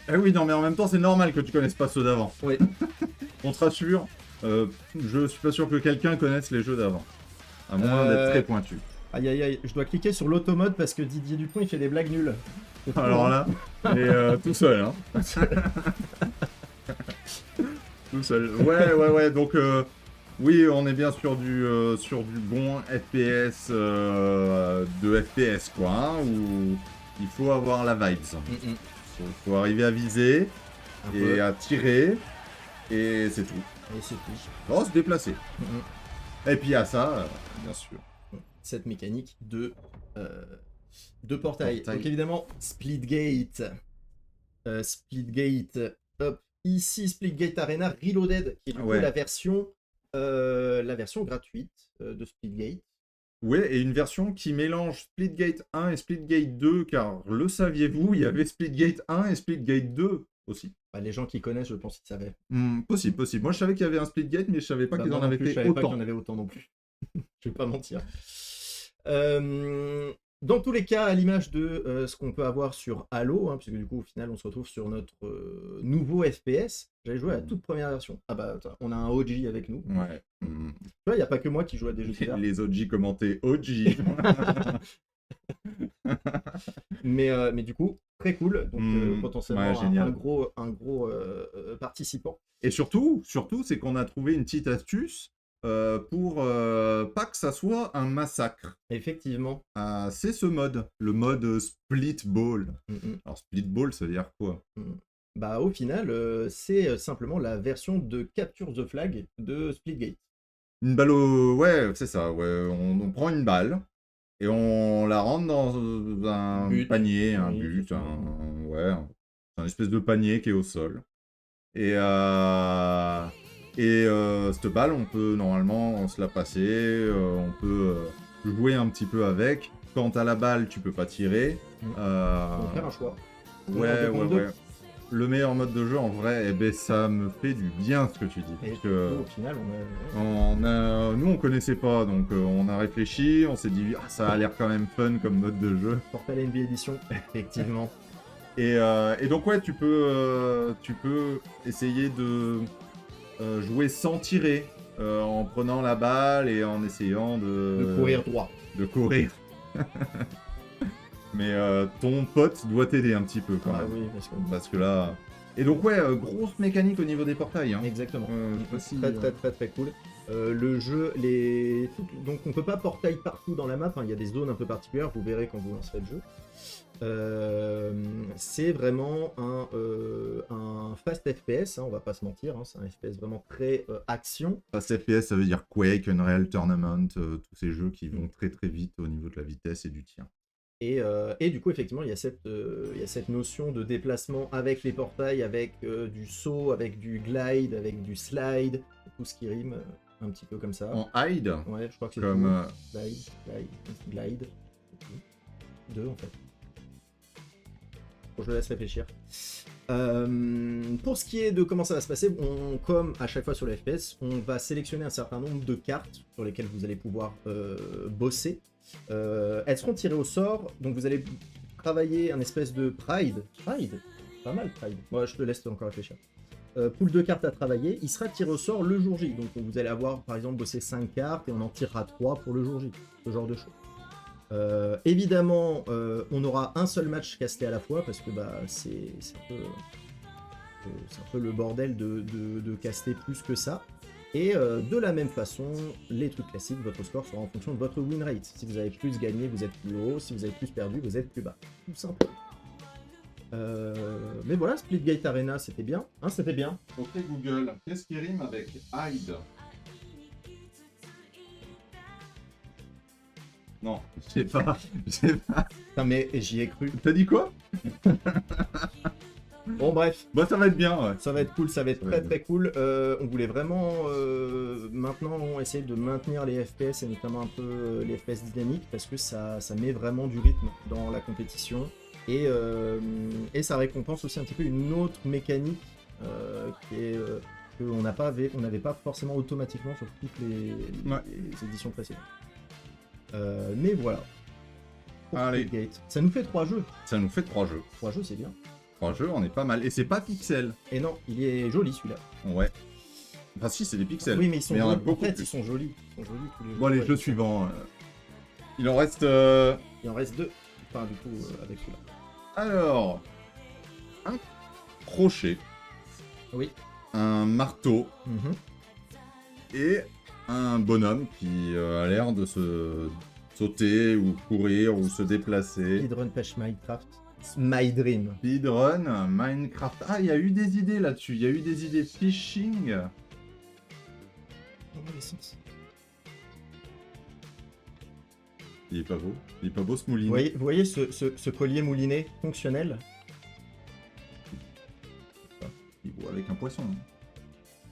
Eh oui, non, mais en même temps, c'est normal que tu connaisses pas ceux d'avant. Oui. On te rassure, je suis pas sûr que quelqu'un connaisse les jeux d'avant. À moins d'être très pointu. Aïe aïe aïe, je dois cliquer sur l'automode parce que Didier Dupont il fait des blagues nulles. C'est trop, Alors hein. là, et tout seul, hein. Tout seul. Ouais, donc oui, on est bien sur du bon FPS de FPS, quoi, hein, où il faut avoir la vibes. Mm-mm. Faut arriver à viser Un et peu. à tirer, et c'est tout. Et c'est tout. Oh, se déplacer. Mm-mm. Et puis à ça, bien sûr. Cette mécanique de portail. Portail. Donc évidemment, Splitgate. Splitgate. Hop. Ici, Splitgate Arena Reloaded, qui est du coup Ouais. la version gratuite de Splitgate. Ouais, et une version qui mélange Splitgate 1 et Splitgate 2, car le saviez-vous, il y avait Splitgate 1 et Splitgate 2 aussi. Bah, les gens qui connaissent, je pense qu'ils savaient. Possible. Moi, je savais qu'il y avait un Splitgate, mais je savais pas Bah, qu'ils moi en non avaient plus, je fait savais pas qu'il y autant. en avait autant non plus. Je vais pas mentir. Dans tous les cas, à l'image de ce qu'on peut avoir sur Halo, hein, puisque du coup, au final, on se retrouve sur notre nouveau FPS. J'avais joué à la toute première version. Ah bah, attends, on a un OG avec nous. Tu Ouais. vois, il n'y a pas que moi qui joue à des jeux bizarres. Les OG commentés OG. Mais du coup, très cool. Donc, potentiellement, ouais, génial. un gros participant. Et surtout, c'est qu'on a trouvé une petite astuce pour pas que ça soit un massacre. Effectivement. C'est ce mode, le mode Split Ball. Mm-mm. Alors, Split Ball, ça veut dire quoi? Bah, au final, c'est simplement la version de Capture the Flag de Splitgate. Une balle au... Ouais, c'est ça. Ouais. On prend une balle et on la rentre dans un But. panier, un Oui, but, c'est ça. un espèce de panier qui est au sol. Et cette balle, on peut normalement se la passer, on peut jouer un petit peu avec. Quant à la balle, tu peux pas tirer. On va faire un choix. Ouais. On deux. Le meilleur mode de jeu, en vrai, eh ben, ça me fait du bien ce que tu dis. Et Parce que au final, on nous, on connaissait pas, donc on a réfléchi, on s'est dit, ah, ça a l'air quand même fun comme mode de jeu. Portal NBA Edition, effectivement. Et donc, ouais, tu peux essayer de jouer sans tirer, en prenant la balle et en essayant De courir droit. de courir. Mais ton pote doit t'aider un petit peu quand Ah même. oui, Parce que là... Et donc ouais, grosse mécanique au niveau des portails. Hein. exactement. Je sais pas si, Très cool. Le jeu, donc on peut pas portail partout dans la map, hein, il y a des zones un peu particulières, vous verrez quand vous lancerez le jeu. C'est vraiment un fast FPS, hein, on va pas se mentir, hein, c'est un FPS vraiment très action. Fast FPS, ça veut dire Quake, Unreal Tournament, tous ces jeux qui vont très très vite au niveau de la vitesse et du tir. Et du coup, effectivement, il y a cette notion de déplacement avec les portails, avec du saut, avec du glide, avec du slide, tout ce qui rime un petit peu comme ça. En hide, Ouais, je crois que c'est comme tout. Glide. Deux en fait. Bon, je le laisse réfléchir. Pour ce qui est de comment ça va se passer, comme à chaque fois sur le FPS, on va sélectionner un certain nombre de cartes sur lesquelles vous allez pouvoir bosser. Elles seront tirées au sort, donc vous allez travailler un espèce de Pride. Pride, pas mal Pride. Moi, je te laisse encore réfléchir. Pool de cartes à travailler, il sera tiré au sort le jour J. Donc vous allez avoir par exemple bossé 5 cartes et on en tirera 3 pour le jour J. Ce genre de choses. Évidemment, on aura un seul match casté à la fois parce que bah, c'est un peu le bordel de caster plus que ça. Et de la même façon, les trucs classiques, votre score sera en fonction de votre win rate. Si vous avez plus gagné, vous êtes plus haut. Si vous avez plus perdu, vous êtes plus bas. Tout simple. Mais voilà, Splitgate Arena, c'était bien. Hein, c'était bien. Ok Google, qu'est-ce qui rime avec hide? Non, je sais pas. Putain, mais j'y ai cru. T'as dit quoi? Bon, bref. Bah ça va être bien, ouais. Ça va être cool, ça va être très très cool. On voulait vraiment maintenant essayer de maintenir les FPS et notamment un peu les FPS dynamiques parce que ça met vraiment du rythme dans la compétition et ça récompense aussi un petit peu une autre mécanique qui est qu'on n'avait pas forcément automatiquement sur toutes les éditions précédentes. Mais voilà. Allez. Splitgate. Ça nous fait 3 jeux. Ça nous fait 3 jeux. 3 jeux, c'est bien. 3 jeux, on est pas mal. Et c'est pas pixel. Et non, il est joli celui-là. Ouais. Enfin si, c'est des pixels. Oui, mais ils sont en a jolis. beaucoup En fait, plus. ils sont jolis. Ils sont jolis tous les jeux. Bon, les Ouais. jeux suivants. Il en reste... Il en reste 2. Enfin, du coup, avec celui-là. Alors... Un crochet. Oui. Un marteau. Et un bonhomme qui a l'air de se sauter ou courir ou se déplacer. Speedrun Pêche Minecraft. My Dream. Speedrun, Minecraft. Ah, il y a eu des idées là-dessus. Il y a eu des idées phishing. Dans les sens. Il est pas beau. Il est pas beau ce moulinet. Vous voyez ce collier mouliné fonctionnel? Il est beau avec un poisson.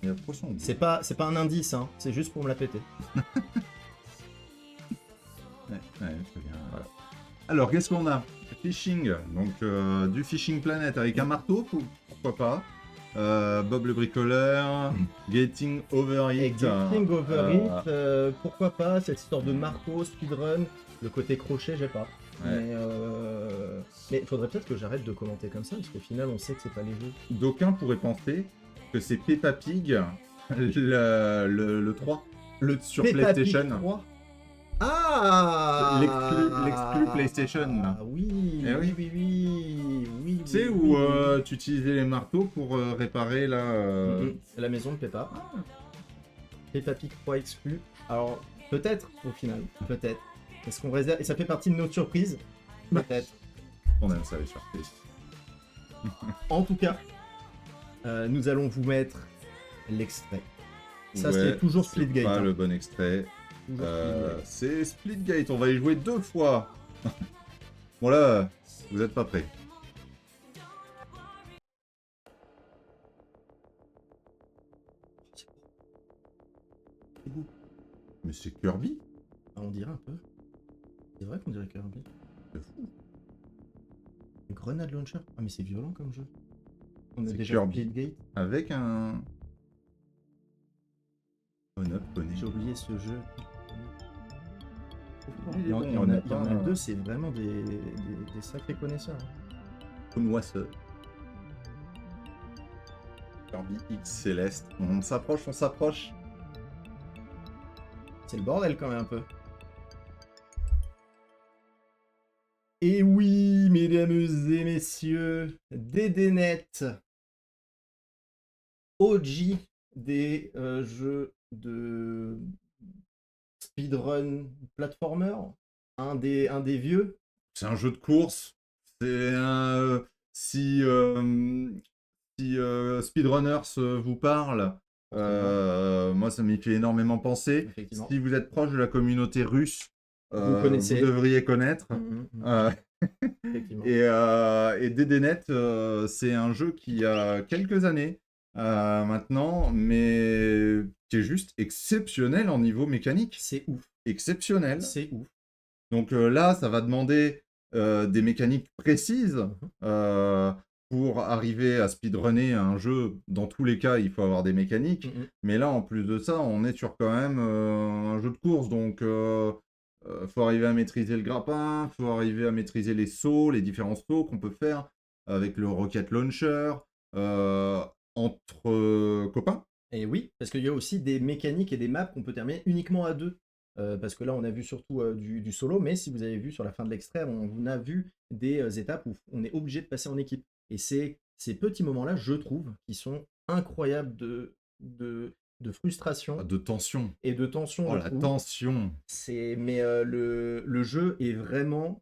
Il y a un poisson. C'est pas un indice, hein. C'est juste pour me la péter. Ouais, très bien. Voilà. Alors, qu'est-ce qu'on a? Fishing. Donc, du Fishing Planet avec un marteau, pourquoi pas. Bob le bricoleur. Getting Over It. Getting Over It, pourquoi pas, cette histoire de marteau, speedrun, le côté crochet, j'ai pas. Ouais. Mais il faudrait peut-être que j'arrête de commenter comme ça, parce qu'au final, on sait que c'est pas les jeux. D'aucuns pourraient penser que c'est Peppa Pig, le 3, sur Peppa Pig PlayStation. 3. Ah, L'exclu PlayStation. Là. Ah oui, Eh oui. oui. Tu sais, où tu utilisais les marteaux pour réparer la maison de Peppa. Peppa Pig 3 exclu. Alors, peut-être, au final, peut-être. Est-ce qu'on réserve... Et ça fait partie de notre surprise. Peut-être. On aime ça, les surprises. En tout cas, nous allons vous mettre l'extrait. Ça, Ouais, c'est toujours c'est Splitgate. pas hein. le bon extrait. Toujours Splitgate. C'est Splitgate, on va y jouer 2 fois. Bon là, vous êtes pas prêts. C'est beau. Mais c'est Kirby? Ah, on dirait un peu. C'est vrai qu'on dirait Kirby. C'est fou. Grenade Launcher. Ah, mais c'est violent comme jeu. On a C'est déjà Kirby. Splitgate. Avec un... On-up, J'ai oublié ce jeu. Il est Il y en, bon, il y en on a, a il y en pas- a deux, c'est vraiment des sacrés connaisseurs. Connoisseur. Kirby X Céleste. On s'approche, on s'approche. C'est le bordel quand même un peu. Et oui, mesdames et messieurs, DDNet, OG des jeux de speedrun platformer, un des vieux. C'est un jeu de course. C'est un. Si Speedrunners vous parle, moi ça m'y fait énormément penser. Effectivement. Si vous êtes proche de la communauté russe, Vous connaissez. vous devriez connaître. Euh, Effectivement. et DDNet, c'est un jeu qui a quelques années maintenant, mais qui est juste exceptionnel en niveau mécanique. C'est ouf. Exceptionnel. C'est ouf. Donc là, ça va demander des mécaniques précises pour arriver à speedrunner un jeu. Dans tous les cas, il faut avoir des mécaniques. Mais là, en plus de ça, on est sur quand même un jeu de course. Donc, faut arriver à maîtriser le grappin, faut arriver à maîtriser les sauts, les différents sauts qu'on peut faire avec le Rocket Launcher entre copains. Et oui, parce qu'il y a aussi des mécaniques et des maps qu'on peut terminer uniquement à deux. Parce que là, on a vu surtout du solo, mais si vous avez vu sur la fin de l'extrait, on a vu des étapes où on est obligé de passer en équipe. Et c'est ces petits moments-là, je trouve, qui sont incroyables de frustration De tension. et de tension. Oh, je la trouve. tension. Mais le jeu est vraiment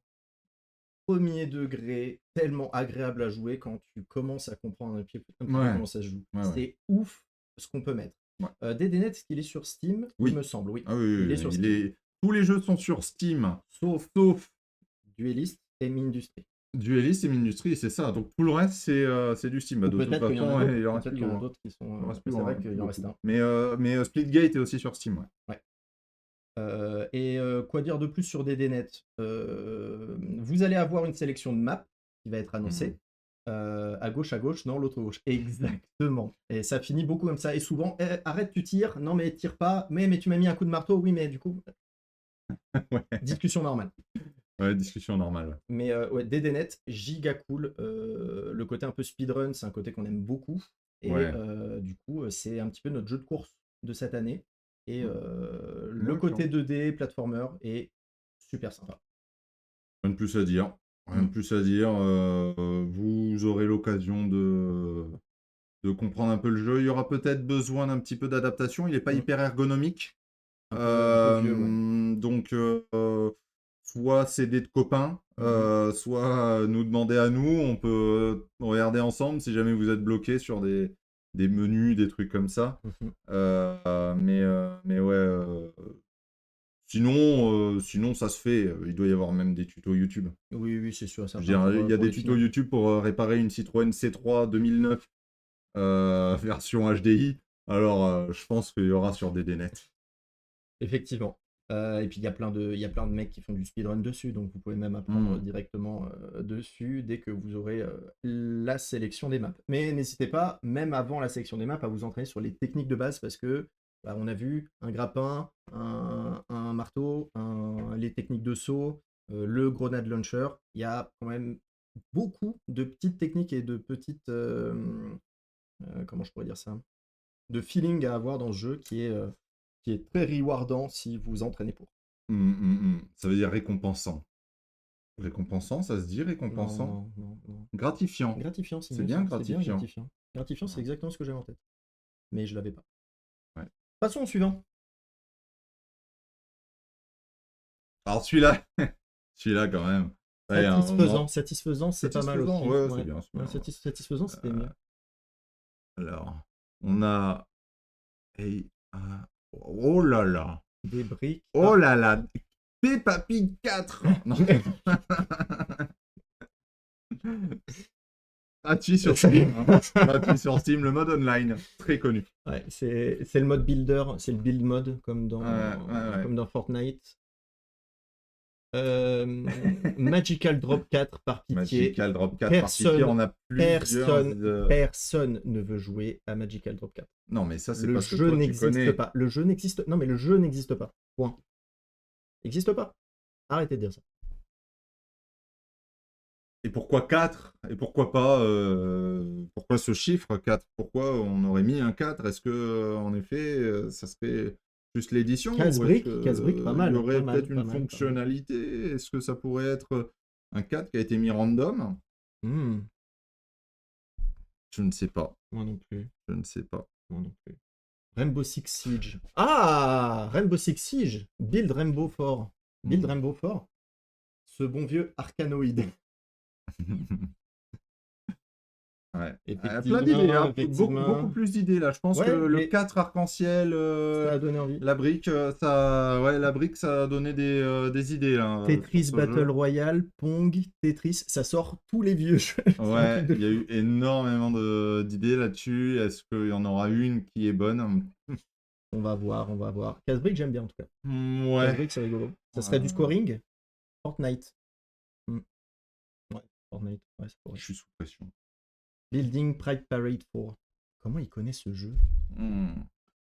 premier degré, tellement agréable à jouer quand tu commences à comprendre un petit peu comment ça se joue. C'est ouf ce qu'on peut mettre. DDNet, est-ce qu'il est sur Steam? Oui. Il me semble, oui. Ah oui, il est sur Steam. Tous les jeux sont sur Steam, sauf Duelist et Mindustry. Duelist et Mindustry, c'est ça. Donc tout le reste, c'est du Steam. De toute Peut-être qu'il y en a d'autres qui sont... C'est vrai qu'il y en reste un. Mais Splitgate est aussi sur Steam. Ouais. Quoi dire de plus sur DDNet? Vous allez avoir une sélection de maps qui va être annoncée. À gauche, non, l'autre gauche. Exactement. Et ça finit beaucoup comme ça. Et souvent, arrête, tu tires. Non, mais tire pas. Mais tu m'as mis un coup de marteau. Oui, mais du coup... Discussion normale. Ouais, discussion normale. Mais ouais, DDNet, giga cool. Le côté un peu speedrun, c'est un côté qu'on aime beaucoup. Et du coup, c'est un petit peu notre jeu de course de cette année. Et le côté 2D, platformer, est super sympa. Rien de plus à dire. Vous aurez l'occasion de comprendre un peu le jeu. Il y aura peut-être besoin d'un petit peu d'adaptation. Il n'est pas hyper ergonomique. Un peu vieux, ouais. Donc, soit c'est des copains, soit nous demander à nous. On peut regarder ensemble si jamais vous êtes bloqué sur des menus, des trucs comme ça. Mais ouais. Sinon, ça se fait. Il doit y avoir même des tutos YouTube. Oui, c'est sûr. Il y a des tutos YouTube pour réparer une Citroën C3 2009 version HDI. Alors, je pense qu'il y aura sur DDNet. Effectivement. Et puis, il y a plein de mecs qui font du speedrun dessus. Donc, vous pouvez même apprendre directement dessus dès que vous aurez la sélection des maps. Mais n'hésitez pas, même avant la sélection des maps, à vous entraîner sur les techniques de base parce que on a vu un grappin, un marteau, les techniques de saut, le grenade launcher. Il y a quand même beaucoup de petites techniques et de petites... comment je pourrais dire ça? De feeling à avoir dans ce jeu qui est très rewardant si vous vous entraînez pour. Ça veut dire récompensant. Récompensant, ça se dit récompensant? Non. Gratifiant. Gratifiant, c'est bien gratifiant. Gratifiant, c'est exactement ce que j'avais en tête. Mais je l'avais pas. Ouais. Passons au suivant. Alors celui-là, quand même. Satisfaisant, c'est pas mal aussi. Ouais, c'est bien. Satisfaisant, c'était mieux. Alors, on a... Oh là là. Des briques. Oh là là. Peppa Pig 4. Gratuit sur Steam. Gratuit sur Steam, le mode online. Très connu. Ouais, c'est le mode builder, c'est le build mode comme dans Fortnite. Magical Drop 4 par pitié. Magical Drop 4 par pitié, on a personne ne veut jouer à Magical Drop 4. Non, mais ça, c'est parce que toi, tu connais. Pas. Le jeu n'existe. Non, mais le jeu n'existe pas. Point. N'existe pas. Arrêtez de dire ça. Et pourquoi 4? Et pourquoi pas pourquoi ce chiffre 4? Pourquoi on aurait mis un 4? Est-ce que en effet ça serait juste l'édition? Casse-brique, pas mal. Il y aurait peut-être une fonctionnalité. Est-ce que ça pourrait être un 4 qui a été mis random? Je ne sais pas. Moi non plus. Je ne sais pas. Moi non plus. Rainbow Six Siege. Ah, Rainbow Six Siege. Build Rainbow 4. Build Rainbow 4. Ce bon vieux Arcanoïde. Ouais. Effectivement, Plein d'idées, hein. effectivement. Beaucoup plus d'idées là. Je pense Ouais, que le mais 4 arc-en-ciel, ça a donné envie. la brique, ça a donné des idées là. Tetris sur ce Battle jeu. Royale, Pong, Tetris, ça sort tous les vieux jeux. C'est un Ouais, truc de il y a eu énormément d'idées là-dessus. Est-ce qu'il y en aura une qui est bonne? On va voir, on va voir. Casse-brique, j'aime bien en tout cas. Ouais. Casse-brique, c'est rigolo. Ça serait du scoring? Fortnite. Ouais, Fortnite. Ouais, ça pourrait. Je suis sous pression. Building Pride Parade 4. Comment il connaît ce jeu?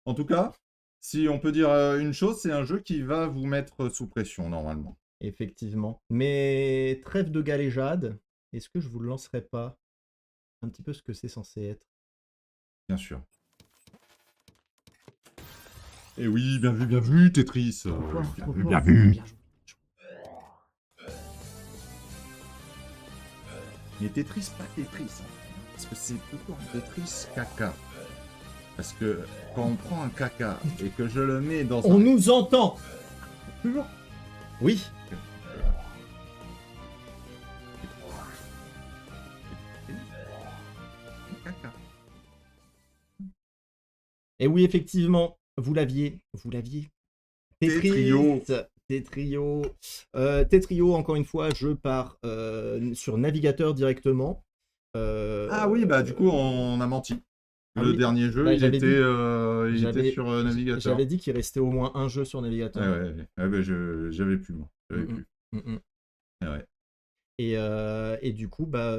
En tout cas, si on peut dire une chose, c'est un jeu qui va vous mettre sous pression normalement. Effectivement. Mais trêve de galéjade, est-ce que je vous lancerai pas un petit peu ce que c'est censé être? Bien sûr. Et oui, bien vu, Tetris. Bien vu. Mais Tetris, pas Tetris. Parce que c'est plutôt un Tetris caca. Parce que quand on prend un caca et que je le mets dans On nous entend! Toujours. Oui. Caca. Et oui, effectivement, vous l'aviez. Tetrio. Tetrio. Tetrio, encore une fois, je pars sur navigateur directement. Ah oui, bah du coup, on a menti. Le oui. dernier jeu, Bah, il était sur navigateur. J'avais dit qu'il restait au moins un jeu sur navigateur. Ouais, bah, j'avais plus, moi. J'avais plus. Ouais. Et du coup, bah,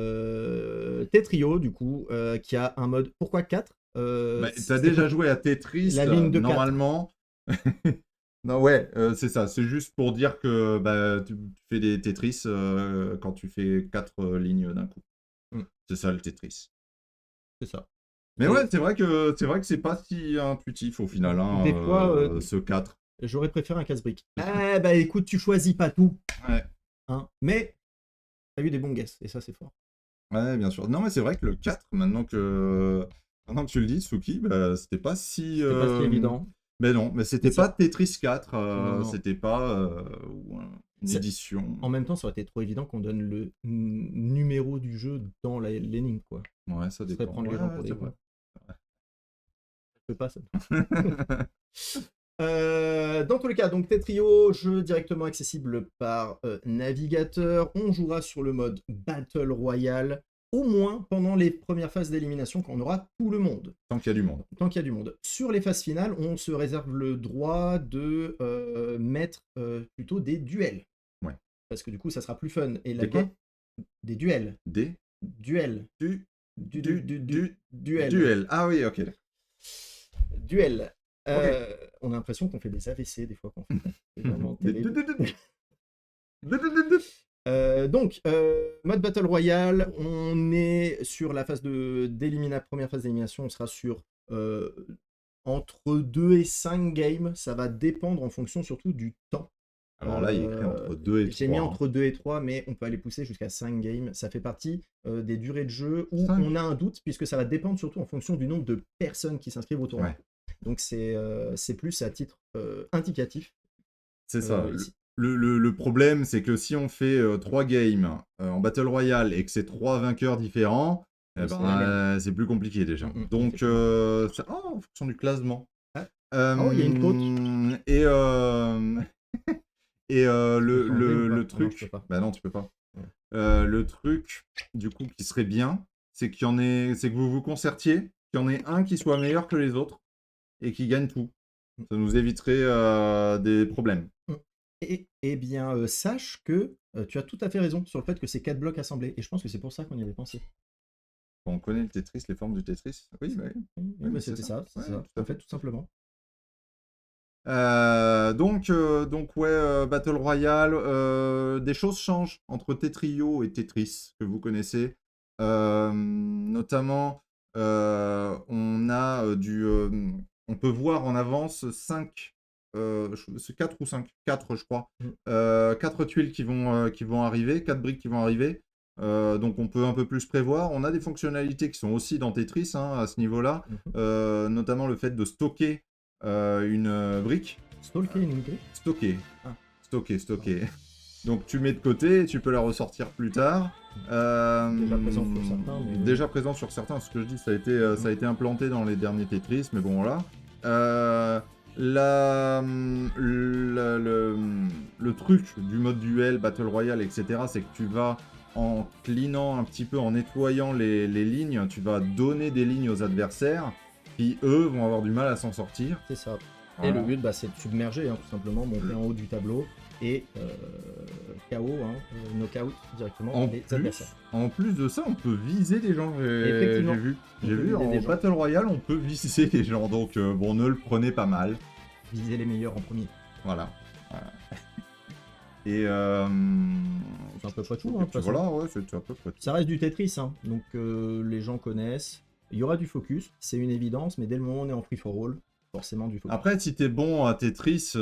Tetrio, du coup, qui a un mode. Pourquoi 4 Bah, t'as déjà joué à Tetris, la ligne de 4. normalement. Non, ouais, c'est ça. C'est juste pour dire que bah, tu fais des Tetris quand tu fais 4 lignes d'un coup. C'est ça le Tetris. C'est ça. Mais ouais, c'est vrai que c'est pas si intuitif au final, hein, Des fois, ce 4. J'aurais préféré un casse-brique. Ah bah écoute, tu choisis pas tout. Ouais. Hein, mais t'as eu des bons guesses, et ça c'est fort. Ouais, bien sûr. Non, mais c'est vrai que le 4, maintenant que tu le dis, Suki, bah, c'était pas si... C'était pas si évident. Mais non, mais c'était pas Tetris 4, Non. c'était pas une édition. En même temps, ça aurait été trop évident qu'on donne le numéro du jeu dans l'énigme, quoi. Ouais, ça dépend. prendre les gens pour des vrai. Je peux pas ça. Dans tous les cas, donc Tetrio, jeu directement accessible par navigateur. On jouera sur le mode Battle Royale, au moins pendant les premières phases d'élimination, quand on aura tout le monde. Tant qu'il y a du monde. Tant qu'il y a du monde. Sur les phases finales, on se réserve le droit de mettre plutôt des duels. Ouais. Parce que du coup, ça sera plus fun. Et la quoi des duels. Des Duels. Duel. Duel. Ah oui, ok. Duel. Okay. On a l'impression qu'on fait des AVC des fois qu'on fait. C'est vraiment terrible. Donc, mode Battle Royale, on est sur la phase première phase d'élimination, on sera sur entre 2 et 5 games, ça va dépendre en fonction surtout du temps. Alors là, il est écrit entre 2 et 3. J'ai mis entre 2 et 3, mais on peut aller pousser jusqu'à 5 games. Ça fait partie des durées de jeu où 5. on a un doute, puisque ça va dépendre surtout en fonction du nombre de personnes qui s'inscrivent au tournoi. Ouais. Donc c'est plus à titre indicatif. C'est ça. Le problème, c'est que si on fait 3 games en Battle Royale et que c'est 3 vainqueurs différents, c'est plus compliqué déjà. Donc, en fonction du classement. Oh, il y a une côte. Et le truc... Non, bah non, tu peux pas. Ouais. Le truc, du coup, qui serait bien, c'est c'est que vous vous concertiez, qu'il y en ait un qui soit meilleur que les autres et qui gagne tout. Ça nous éviterait des problèmes. Eh bien, sache que tu as tout à fait raison sur le fait que c'est 4 blocs assemblés. Et je pense que c'est pour ça qu'on y avait pensé. Quand on connaît le Tetris, les formes du Tetris. Oui, bah oui. Oui, bah c'était ça. C'est ça. En fait, tout simplement. Donc ouais, Battle Royale, des choses changent entre Tetrio et Tetris, que vous connaissez. Notamment, on a on peut voir en avance 5, c'est 4 ou 5, 4 je crois, 4 tuiles qui vont arriver, 4 briques qui vont arriver. Donc on peut un peu plus prévoir. On a des fonctionnalités qui sont aussi dans Tetris à ce niveau-là, notamment le fait de stocker une brique. Stalker une grille. Stocker. Ah. Stocker. Donc tu mets de côté, tu peux la ressortir plus tard. Déjà présent sur certains. Mais... Déjà présent sur certains, ce que je dis, ça a été implanté dans les derniers Tetris, mais bon voilà. Le truc du mode duel, Battle Royale, etc., c'est que tu vas, en cleanant un petit peu, en nettoyant les lignes, tu vas donner des lignes aux adversaires, qui eux vont avoir du mal à s'en sortir. C'est ça. Voilà. Et le but, c'est de submerger, tout simplement, monter en haut du tableau et KO, knockout directement les adversaires. En plus de ça, on peut viser les gens. Effectivement. J'ai vu en Battle Royale, on peut viser les gens, donc bon, ne le prenez pas mal. Viser les meilleurs en premier. Voilà. Et c'est à peu près tout. De toute façon. Voilà, ouais, c'est à peu près tout. Ça reste du Tetris, donc les gens connaissent. Il y aura du focus, c'est une évidence, mais dès le moment où on est en free for all, forcément du focus. Après, si t'es bon à Tetris,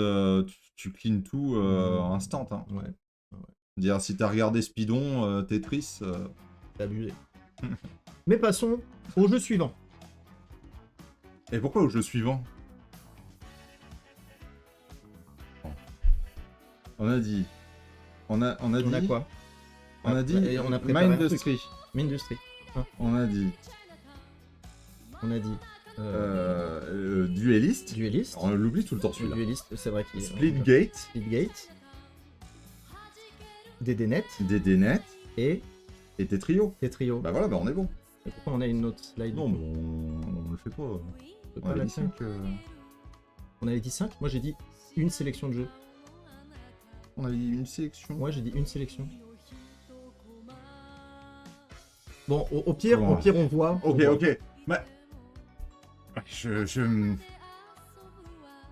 tu clean tout instant. Hein. Ouais. Dire, si t'as regardé Speedon, Tetris... C'est abusé. Mais passons au jeu suivant. Et pourquoi au jeu suivant? On a dit... On a dit quoi? On a dit et on a préparé Mindustry. Mindustry. On a dit... Duelist. Duelist. On l'oublie tout le temps celui-là. Duelist, c'est vrai qu'il est... Splitgate. Splitgate. DDNet. DDNet. Et Tetrio. Tetrio. Bah voilà, bah on est bon. Et pourquoi on a une autre slide? Non, mais on le fait pas. C'est On pas avait la dit 5. On avait dit 5. Moi j'ai dit une sélection de jeux. On avait dit une sélection. Moi j'ai dit une sélection. Bon, au pire, Comment on voit. Ok. Bah...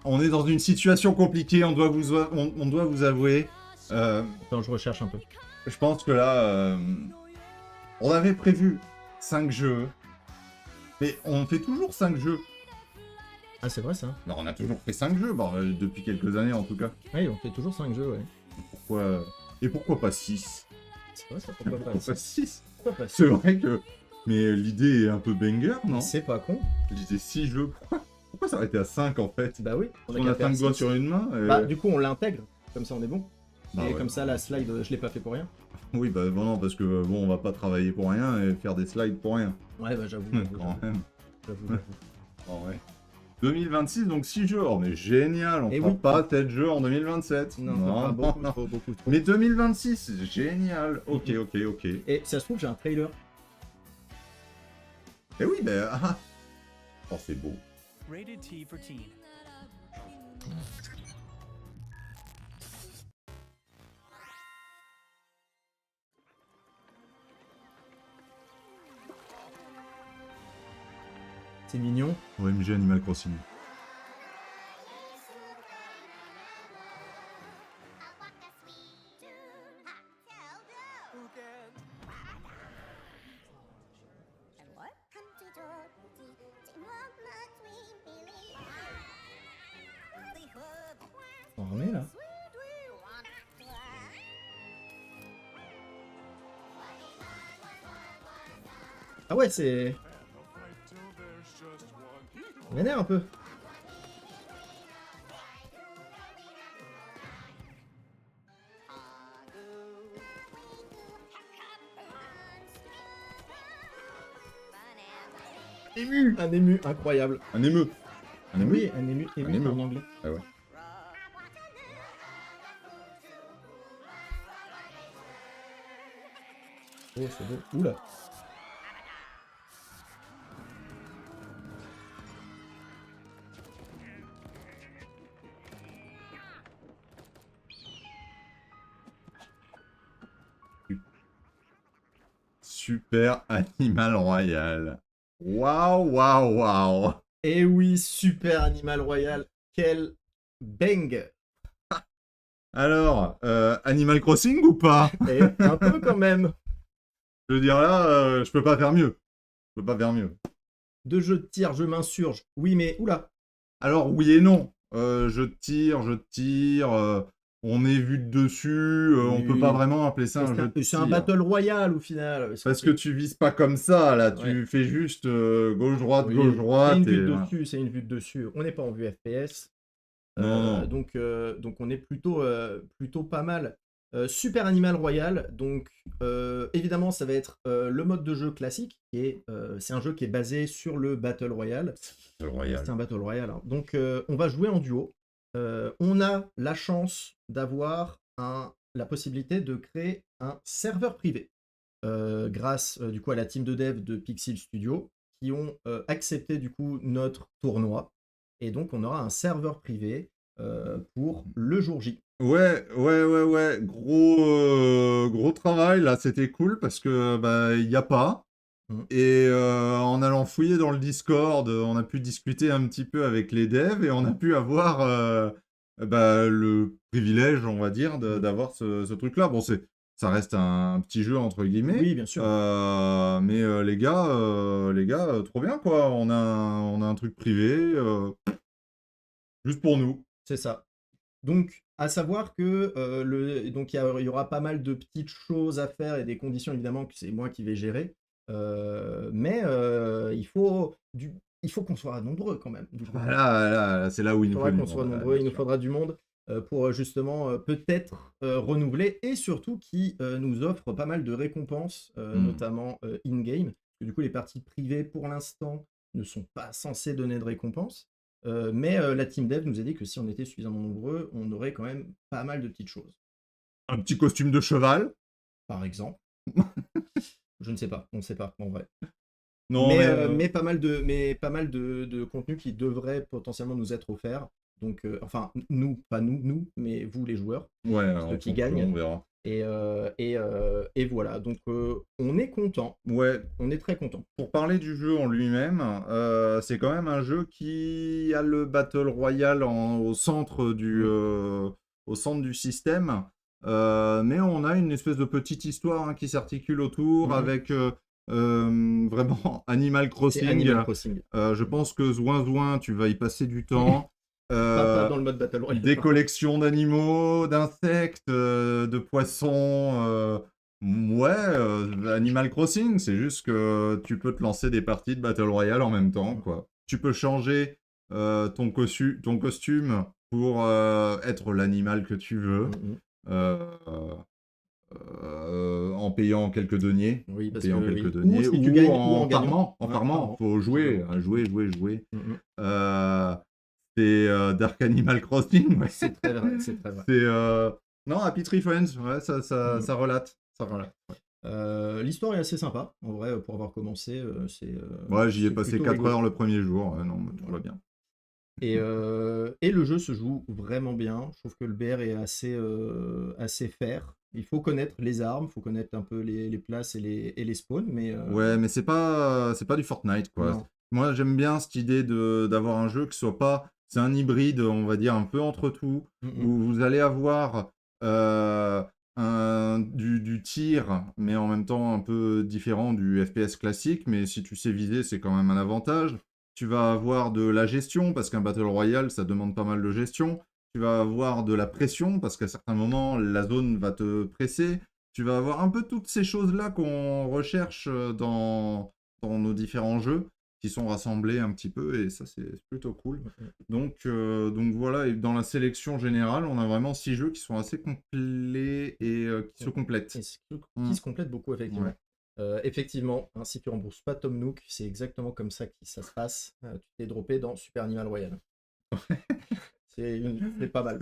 On est dans une situation compliquée, on doit vous avouer. Attends, je recherche un peu. Je pense que là, on avait prévu 5 jeux, mais on fait toujours 5 jeux. Ah, c'est vrai ça? Non, on a toujours fait 5 jeux, depuis quelques années en tout cas. Oui, on fait toujours 5 jeux, ouais. Pourquoi pas 6? C'est vrai ça, pourquoi pas 6? Pourquoi pas 6? C'est vrai que... Mais l'idée est un peu banger, non? C'est pas con. L'idée 6 jeux, pourquoi s'arrêter à 5 en fait? Bah oui. On a 5 doigts sur une main. Bah du coup on l'intègre, comme ça on est bon. Bah, et ouais. comme ça la slide, je l'ai pas fait pour rien. Oui, bah bon, non, parce que bon, on va pas travailler pour rien et faire des slides pour rien. Ouais, bah j'avoue. Quand même. J'avoue. Oh, ouais. 2026, donc 6 jeux. Oh, mais génial, on Et fera oui. pas tel jeu en 2027. Non, beaucoup trop. Mais 2026, génial. Ok. Et ça se trouve, j'ai un trailer. Eh oui, ben... Ah. Oh, c'est beau. Rated T for teen. C'est mignon. OMG Animal Crossing. On remet là. Ah ouais, c'est... Vénère un peu. Ému. Un ému incroyable. Un émeu. Un ému. Oui, un ému, Un ému. en anglais. Ah ouais. Oh, c'est beau. Oula. Super Animal Royal. Waouh. Et oui, Super Animal Royal. Quel bang. Alors, Animal Crossing ou pas? Et un peu quand même. Je veux dire là, je peux pas faire mieux. De jeux de tir, je m'insurge. Oui, mais oula. Alors oui et non. Je tire. on est vu de dessus, on Oui, peut pas vraiment appeler ça un c'est jeu un, de c'est un tir. battle royale au final. Parce que tu vises pas comme ça, là, tu Ouais. fais juste gauche-droite, Oui, c'est une gauche-droite, vue et de voilà. dessus, c'est une vue de dessus. On n'est pas en vue FPS. Non, non. Donc on est plutôt pas mal. Super Animal Royal, donc évidemment ça va être le mode de jeu classique, c'est un jeu qui est basé sur le Battle Royale. Le Royal. C'est un Battle Royale, hein. Donc on va jouer en duo. On a la chance d'avoir la possibilité de créer un serveur privé grâce du coup à la team de dev de Pixel Studio qui ont accepté du coup notre tournoi. Et donc on aura un serveur privé pour le jour J. Ouais. Gros travail, là, c'était cool parce que bah, il n'y a pas. Mm. Et en allant fouiller dans le Discord, on a pu discuter un petit peu avec les devs et on a pu avoir bah, le privilège, on va dire, d'avoir ce truc-là. Bon, ça reste un petit jeu entre guillemets, Oui, bien sûr. mais les gars, trop bien quoi. On a un truc privé, juste pour nous. C'est ça. Donc, à savoir que donc il y aura pas mal de petites choses à faire et des conditions évidemment que c'est moi qui vais gérer. Mais il faut qu'on soit nombreux quand même. Du coup. Voilà, c'est là où il Il nous faut faudra du qu'on soit monde, nombreux, bien il nous sûr. faudra du monde pour justement peut-être renouveler et surtout qui nous offre pas mal de récompenses, notamment in-game. Parce que du coup, les parties privées pour l'instant ne sont pas censées donner de récompenses. Mais la team dev nous a dit que si on était suffisamment nombreux, on aurait quand même pas mal de petites choses. Un petit costume de cheval. Par exemple, je ne sais pas, on ne sait pas en vrai. Non, mais Mais pas mal de contenus qui devraient potentiellement nous être offerts. Donc, enfin, nous, pas nous, mais vous les joueurs, ouais, ceux en qui fonction, gagnent. on verra. Et voilà, donc on est content, Ouais, on est très content. pour parler du jeu en lui-même, c'est quand même un jeu qui a le Battle Royale au centre du système. Mais on a une espèce de petite histoire hein, qui s'articule autour avec vraiment Animal C'est Crossing. Animal Crossing. Je pense que Zouin, tu vas y passer du temps. Pas dans le mode Battle Royale. Des collections d'animaux, d'insectes, de poissons. Ouais, Animal Crossing, c'est juste que tu peux te lancer des parties de Battle Royale en même temps, quoi. Tu peux changer ton costume pour être l'animal que tu veux, euh, en payant quelques deniers. Oui, En parce payant que quelques oui. deniers, Ou si tu gagnes, ou en en gagnant. farmant. En Ouais, farmant, faut jouer, jouer. Mm, mm. Euh, c'est Dark Animal Crossing, ouais. C'est très vrai, c'est très vrai. C'est non, Happy Tree Friends, ouais, Mm. ça relate, ça relate. L'histoire est assez sympa, en vrai, pour avoir commencé, Ouais, j'y ai c'est passé plutôt 4 rigolo. heures le premier jour, ouais, non, mais tout va bien. Et le jeu se joue vraiment bien. Je trouve que le BR est assez fair. Il faut connaître les armes, il faut connaître un peu les places et les spawns, mais Ouais, mais c'est pas du Fortnite, quoi. non. Moi, j'aime bien cette idée d'avoir un jeu qui soit pas, c'est un hybride, on va dire un peu entre tout, Mm, mm. où vous allez avoir du tir, mais en même temps un peu différent du FPS classique, mais si tu sais viser, c'est quand même un avantage. Tu vas avoir de la gestion, parce qu'un Battle Royale, ça demande pas mal de gestion. Tu vas avoir de la pression, parce qu'à certains moments, la zone va te presser. Tu vas avoir un peu toutes ces choses-là qu'on recherche dans nos différents jeux, qui sont rassemblés un petit peu, et ça, c'est plutôt cool. Donc voilà, et dans la sélection générale, on a vraiment 6 jeux qui sont assez complets et qui se complètent. Et qui se complète beaucoup, effectivement. Ouais. Effectivement, hein, si tu rembourses pas Tom Nook, c'est exactement comme ça que ça se passe. Tu t'es droppé dans Super Animal Royale. C'est pas mal.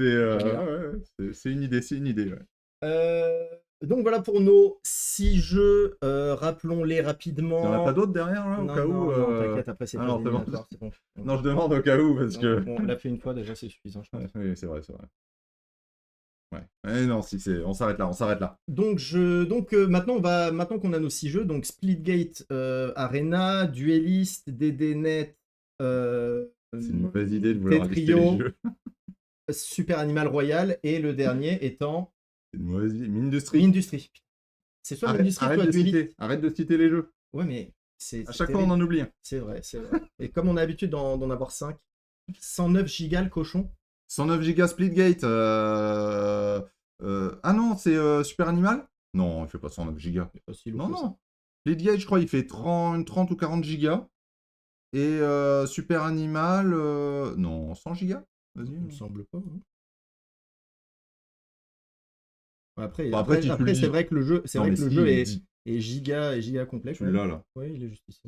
C'est une idée, ouais. Donc voilà pour nos 6 jeux. Rappelons-les Il n'y en a rapidement. pas d'autres derrière, là, au Non, cas non, où non, t'inquiète, après c'est pas alors, éliminatoire, c'est bon. Non, je demande au cas où, parce Non, que... bon, on l'a fait une fois déjà, c'est suffisant, je pense. Oui, c'est vrai. Ouais. Eh non, si, on s'arrête là. Donc, maintenant qu'on a nos 6 jeux, donc Splitgate Arena, Duelist, DDNet, C'est une mauvaise idée de vouloir lister les Tetrio, jeux. Super Animal Royal, et le dernier étant C'est une mauvaise idée. Mindustry. Industry. C'est soit Industry, soit Duelist. Arrête de citer les jeux. Ouais, mais c'est À chaque fois, terrible. on en oublie un. C'est vrai, c'est vrai. Et comme on a l'habitude d'en avoir 5, 109 gigas le cochon. 109 Go Splitgate. Ah non, c'est Super Animal? Non, il fait pas 109 Go. C'est pas si Non, lourd que ça. non. Splitgate, je crois, il fait 30 ou 40 Go. Et Super Animal, non, 100 Go. Vas-y. Il me semble pas, hein. Après, Bon, après, si tu le après, c'est dis. vrai que le jeu, Non, mais si, il est dit. est giga complet. Tu l'as là. Oui, il est juste ici.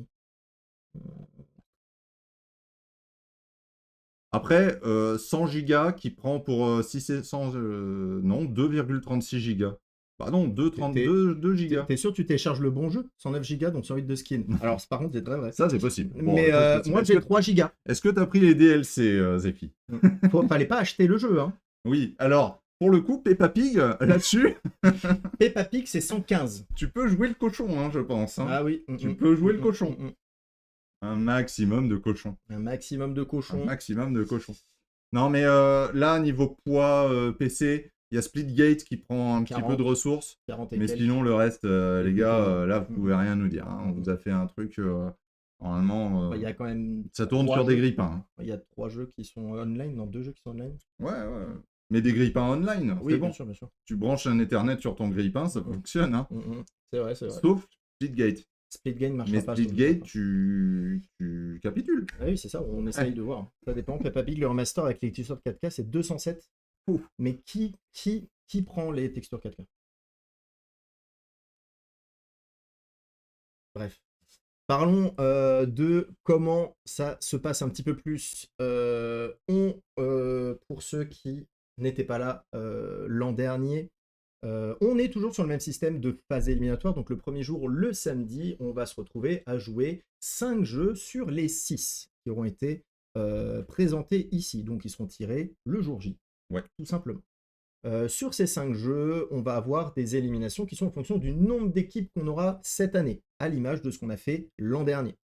Après, 100 Go qui prend pour 600, non, 2,36 Go. Bah non, 2,32 Go. T'es sûr que tu télécharges le bon jeu? 109 Go, donc 108 de skin. Alors, par contre, c'est très vrai. Ça, c'est possible. Bon, Mais ça, c'est possible. moi, Est-ce j'ai que- 3 Go. Est-ce que t'as pris les DLC, Zephy? Fallait pas acheter le jeu, hein. Oui, alors, pour le coup, Peppa Pig, là-dessus, Peppa Pig, c'est 115. tu peux jouer le cochon, hein, je pense. Hein. Ah oui. Tu peux jouer le cochon. Un maximum de cochons. Un maximum de Un cochons. maximum de cochons. Non, mais là, niveau poids PC, il y a Splitgate qui prend un petit 40, peu de ressources. 40 et Mais quelques. sinon, le reste, les gars, là, vous Mm. pouvez rien nous dire. Hein. On vous a fait un truc, normalement, Il y a quand même. ça tourne 3 sur des jeux. grippins. Hein. Il y a 3 jeux qui sont online, non, 2 jeux qui sont online. Ouais. Mais des grippins online, Oui, c'est bon. bien sûr. Tu branches un Ethernet sur ton grippin, ça fonctionne. Hein. C'est vrai. Sauf Splitgate. Splitgate marchera Mais pas. Splitgate, tu capitules. Ah oui, c'est ça, on essaye de voir. Ça dépend. Peppa Pig, le remaster avec les textures 4K, c'est 207. Ouf. Mais qui prend les textures 4K? Bref. Parlons de comment ça se passe un petit peu plus. Pour ceux qui n'étaient pas là l'an dernier, on est toujours sur le même système de phase éliminatoire. Donc le premier jour, le samedi, on va se retrouver à jouer 5 jeux sur les 6 qui auront été présentés ici. Donc ils seront tirés le jour J, Ouais. tout simplement. Sur ces 5 jeux, on va avoir des éliminations qui sont en fonction du nombre d'équipes qu'on aura cette année, à l'image de ce qu'on a fait l'an dernier.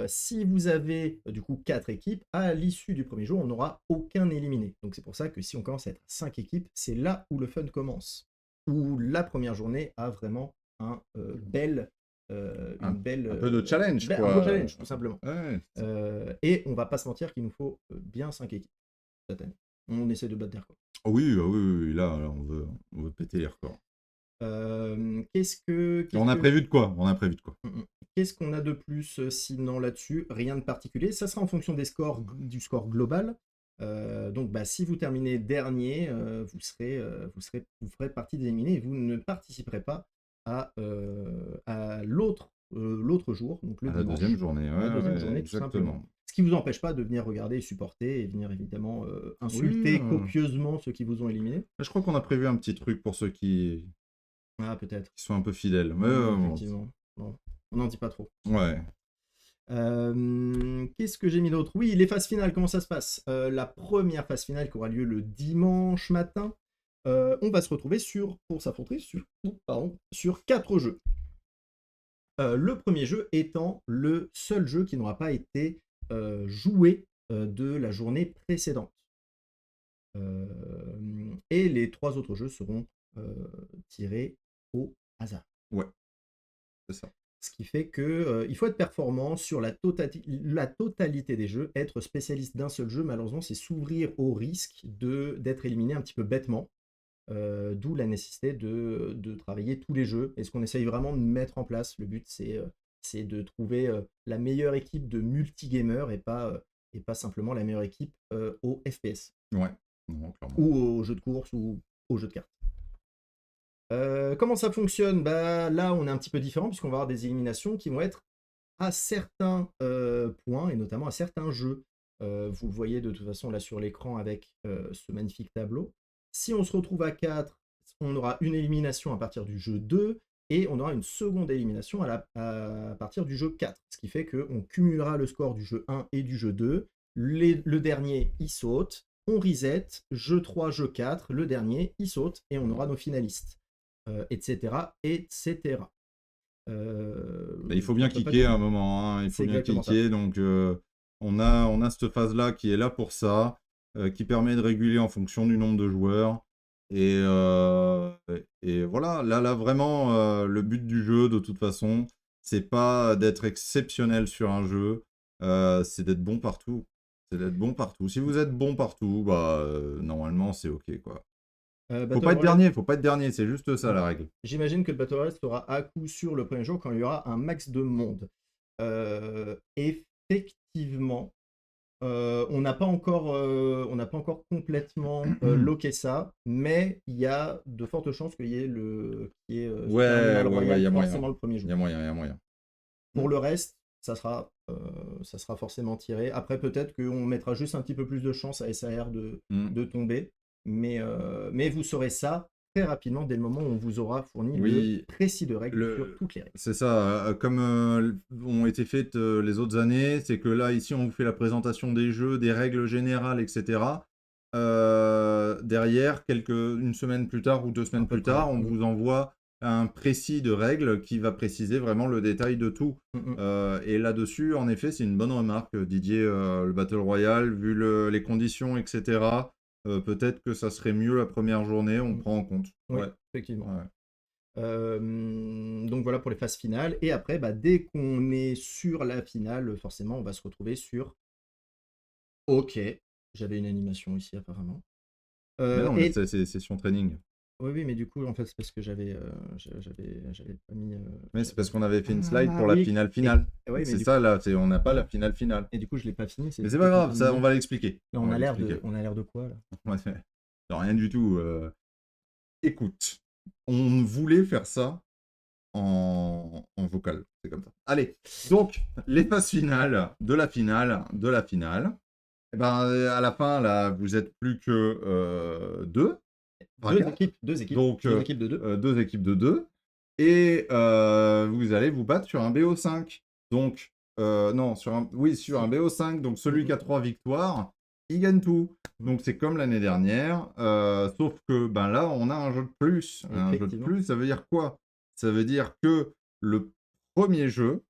Si vous avez du coup 4 équipes, à l'issue du premier jour, on n'aura aucun éliminé. Donc c'est pour ça que si on commence à être 5 équipes, c'est là où le fun commence. Où la première journée a vraiment un belle... Un peu de challenge, un quoi. bon challenge, tout simplement. Ouais. Et on va pas se mentir qu'il nous faut bien 5 équipes cette année. On essaie de battre des records. Oui, là, on veut péter les records. On a prévu de quoi? Qu'est-ce qu'on a de plus sinon là-dessus? Rien de particulier. Ça sera en fonction du score global. Donc, si vous terminez dernier, vous ferez partie des éliminés et vous ne participerez pas à l'autre jour, donc le À la dimanche. deuxième journée, La deuxième ouais, journée, tout exactement. simplement. Ce qui ne vous empêche pas de venir regarder et supporter et venir évidemment insulter copieusement ceux qui vous ont éliminé. Je crois qu'on a prévu un petit truc pour ceux qui Ah, peut-être. sont un peu fidèles. Effectivement. Bon, on n'en dit pas trop. Ouais. Qu'est-ce que j'ai mis d'autre? Oui, les phases finales, comment ça se passe? La première phase finale qui aura lieu le dimanche matin, on va se retrouver pour s'affronter sur 4 jeux. Le premier jeu étant le seul jeu qui n'aura pas été joué de la journée précédente. Et les 3 autres jeux seront tirés au hasard. Ouais, c'est ça. Ce qui fait que il faut être performant sur la totalité des jeux. Être spécialiste d'un seul jeu, malheureusement, c'est s'ouvrir au risque d'être éliminé un petit peu bêtement. D'où la nécessité de travailler tous les jeux. Et ce qu'on essaye vraiment de mettre en place, le but, c'est de trouver la meilleure équipe de multigamers et pas simplement la meilleure équipe au FPS. Ouais, non, clairement. Ou au jeu de course ou au jeu de cartes. Comment ça fonctionne? Là, on est un petit peu différent puisqu'on va avoir des éliminations qui vont être à certains points et notamment à certains jeux. Vous le voyez de toute façon là sur l'écran avec ce magnifique tableau. Si on se retrouve à 4, on aura une élimination à partir du jeu 2 et on aura une seconde élimination à partir du jeu 4. Ce qui fait qu'on cumulera le score du jeu 1 et du jeu 2. Le dernier, il saute. On reset. Jeu 3, jeu 4. Le dernier, il saute. Et on aura nos finalistes. Etc. Etc. Il faut bien kicker à un moment. Hein. Il faut bien kicker. Ça. Donc, on a cette phase-là qui est là pour ça. Qui permet de réguler en fonction du nombre de joueurs. Et voilà, là vraiment, le but du jeu, de toute façon, c'est pas d'être exceptionnel sur un jeu, c'est d'être bon partout. C'est d'être bon partout. Si vous êtes bon partout, bah normalement c'est ok quoi. Faut Battle pas être Royale, dernier, faut pas être dernier, c'est juste ça la règle. j'imagine que le Battle Royale sera à coup sûr le premier jour quand il y aura un max de monde. Effectivement, on n'a pas encore complètement loqué ça, mais il y a de fortes chances qu'il y ait Super Animal Royale il y a moyen. forcément le premier Il jour. y a moyen, il y a moyen. Pour le reste, ça sera forcément tiré. Après, peut-être qu'on mettra juste un petit peu plus de chance à SAR Mm. de tomber, mais vous saurez ça très rapidement dès le moment où on vous aura fourni Oui, le précis de règles sur toutes les règles. c'est ça, comme ont été faites les autres années, c'est que là, ici, on vous fait la présentation des jeux, des règles générales, etc. Derrière, une semaine plus tard ou 2 semaines À peu plus près, tard, on vous envoie un précis de règles qui va préciser vraiment le détail de tout. Et là-dessus, en effet, c'est une bonne remarque, Didier, le Battle Royale, vu les conditions, etc. Peut-être que ça serait mieux la première journée, on prend en compte. Oui, Ouais. effectivement. Ouais. Donc voilà pour les phases finales. Et après, dès qu'on est sur la finale, forcément, on va se retrouver sur OK. J'avais une animation ici apparemment. Mais non, mais Et c'est session training. oui, mais du coup, en fait, c'est parce que j'avais pas mis. Mais c'est parce qu'on avait fait une slide pour la oui. finale Et, finale. ouais, mais C'est du ça là, on n'a pas la finale finale. Et du coup, je l'ai pas fini. Mais c'est pas grave, ça, on va l'expliquer. Mais on a l'air de quoi là? Ouais, de rien du tout. Écoute, on voulait faire ça en vocal, c'est comme ça. Allez, donc les phases finales de la finale de la finale. Et ben à la fin là, vous êtes plus que deux. Deux équipes. Donc Deux équipes de deux. 2 équipes de 2. Et vous allez vous battre sur un BO5. Donc, non, sur un BO5. Donc, celui qui a 3 victoires, il gagne tout. Donc, c'est comme l'année dernière. Sauf que là, on a un jeu de plus. Un jeu de plus, ça veut dire quoi? Ça veut dire que le premier jeu,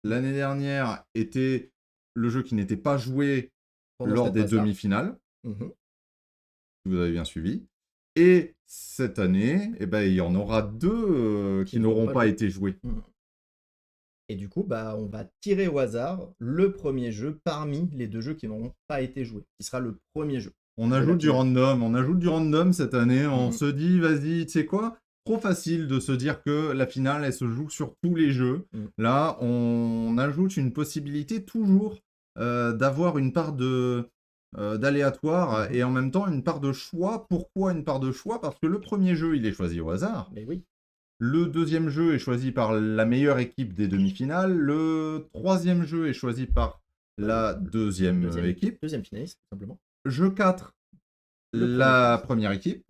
l'année dernière, était le jeu qui n'était pas joué lors des demi-finales. Si vous avez bien suivi. Et cette année, il y en aura 2 qui n'auront pas été joués. Et du coup, on va tirer au hasard le premier jeu parmi les 2 jeux qui n'auront pas été joués, qui sera le premier jeu. On ajoute du random cette année. On se dit, vas-y, tu sais quoi? Trop facile de se dire que la finale, elle se joue sur tous les jeux. Là, on ajoute une possibilité toujours d'avoir une part d'aléatoire et en même temps une part de choix. Pourquoi une part de choix? Parce que le premier jeu, il est choisi au hasard. Mais oui. Le deuxième jeu est choisi par la meilleure équipe des demi-finales. Le troisième jeu est choisi par la deuxième équipe. Deuxième finaliste, tout simplement. Jeu 4, la première équipe.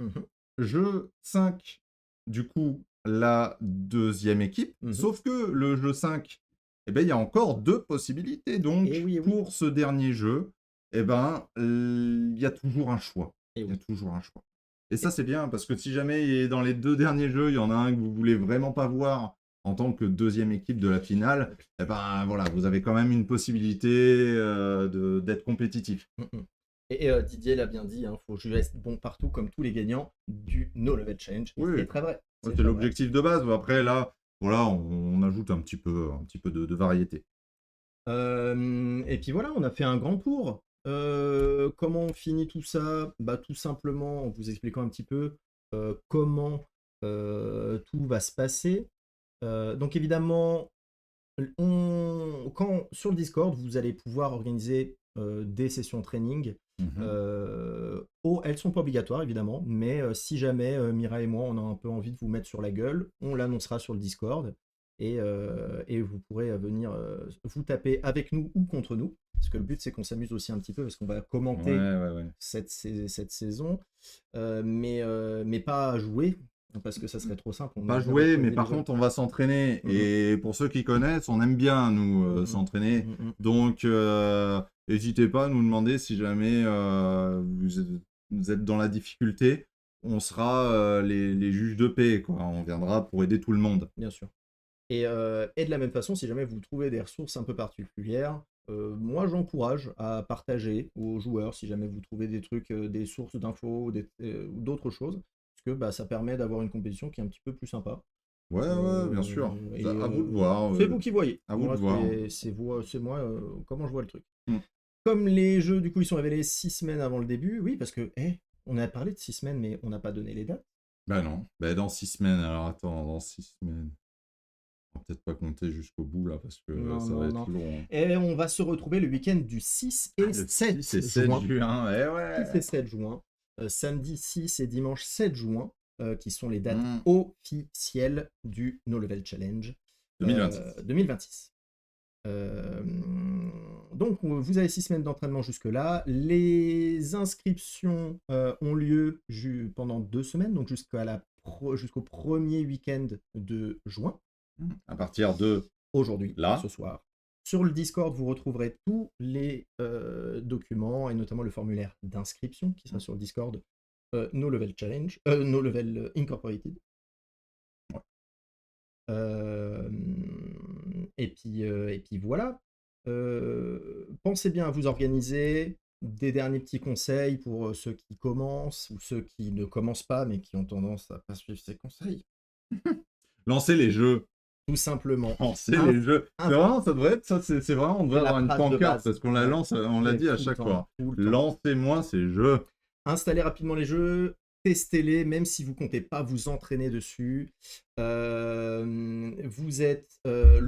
Jeu 5, du coup, la deuxième équipe. Sauf que le jeu 5, il y a encore 2 possibilités. Donc, pour ce dernier jeu, il y a toujours un choix. Il y a toujours un choix. Et ça, c'est bien, parce que si jamais dans les 2 derniers jeux, il y en a un que vous voulez vraiment pas voir en tant que deuxième équipe de la finale, voilà, vous avez quand même une possibilité d'être compétitif. Et Didier l'a bien dit, faut juste être bon partout comme tous les gagnants du No Level Challenge. Oui. C'est très vrai. C'est l'objectif de base. Après, là, voilà, on ajoute un petit peu de variété. Et puis voilà, on a fait un grand tour. Comment on finit tout ça? Tout simplement en vous expliquant un petit peu comment tout va se passer. Donc évidemment, sur le Discord, vous allez pouvoir organiser des sessions training. Elles sont pas obligatoires évidemment, mais si jamais Mira et moi on a un peu envie de vous mettre sur la gueule, on l'annoncera sur le Discord et vous pourrez venir vous taper avec nous ou contre nous, parce que le but c'est qu'on s'amuse aussi un petit peu parce qu'on va commenter cette saison, mais pas jouer. Parce que ça serait trop simple. Pas jouer, mais par contre, on va s'entraîner. Et pour ceux qui connaissent, on aime bien, nous, s'entraîner. Donc, n'hésitez pas à nous demander si jamais vous êtes dans la difficulté. On sera les juges de paix, quoi. On viendra pour aider tout le monde. Bien sûr. Et de la même façon, si jamais vous trouvez des ressources un peu particulières, moi j'encourage à partager aux joueurs si jamais vous trouvez des trucs, des sources d'infos ou d'autres choses. Que ça permet d'avoir une compétition qui est un petit peu plus sympa. Ouais, bien sûr. À vous de voir. C'est vous qui voyez. À vous de voir. C'est moi comment je vois le truc. comme les jeux, du coup, ils sont révélés 6 semaines avant le début, oui, parce que, on a parlé de 6 semaines, mais on n'a pas donné les dates. Bah non. Bah dans 6 semaines. Alors attends, dans 6 semaines. On va peut-être pas compter jusqu'au bout là parce que Non, ça va non, être non. long, hein. Et on va se retrouver le week-end du 6 et Le 7 6 et 7 juin. juin. Eh 6 ouais. et 7 juin. Samedi 6 et dimanche 7 juin, qui sont les dates Mmh. officielles du No Level Challenge 2026. 2026. Donc, vous avez 6 semaines d'entraînement jusque-là. Les inscriptions ont lieu pendant 2 semaines, donc jusqu'au premier week-end de juin, À partir de aujourd'hui, là. ce soir. Sur le Discord, vous retrouverez tous les documents, et notamment le formulaire d'inscription qui sera sur le Discord No Level Challenge, No Level Incorporated. Ouais. Et puis voilà. Pensez bien à vous organiser. Des derniers petits conseils pour ceux qui commencent ou ceux qui ne commencent pas mais qui ont tendance à pas suivre ces conseils. Lancer les jeux. Tout simplement. Lancer les jeux. C'est vraiment, ça devrait être ça. C'est vraiment, on devrait la avoir une phrase de pancarte base. parce qu'on la Ouais. lance, on l'a Mais dit à tout le chaque temps, fois. tout le temps. Lancez-moi ces jeux. Installez rapidement les jeux, testez-les, même si vous comptez pas vous entraîner dessus. Le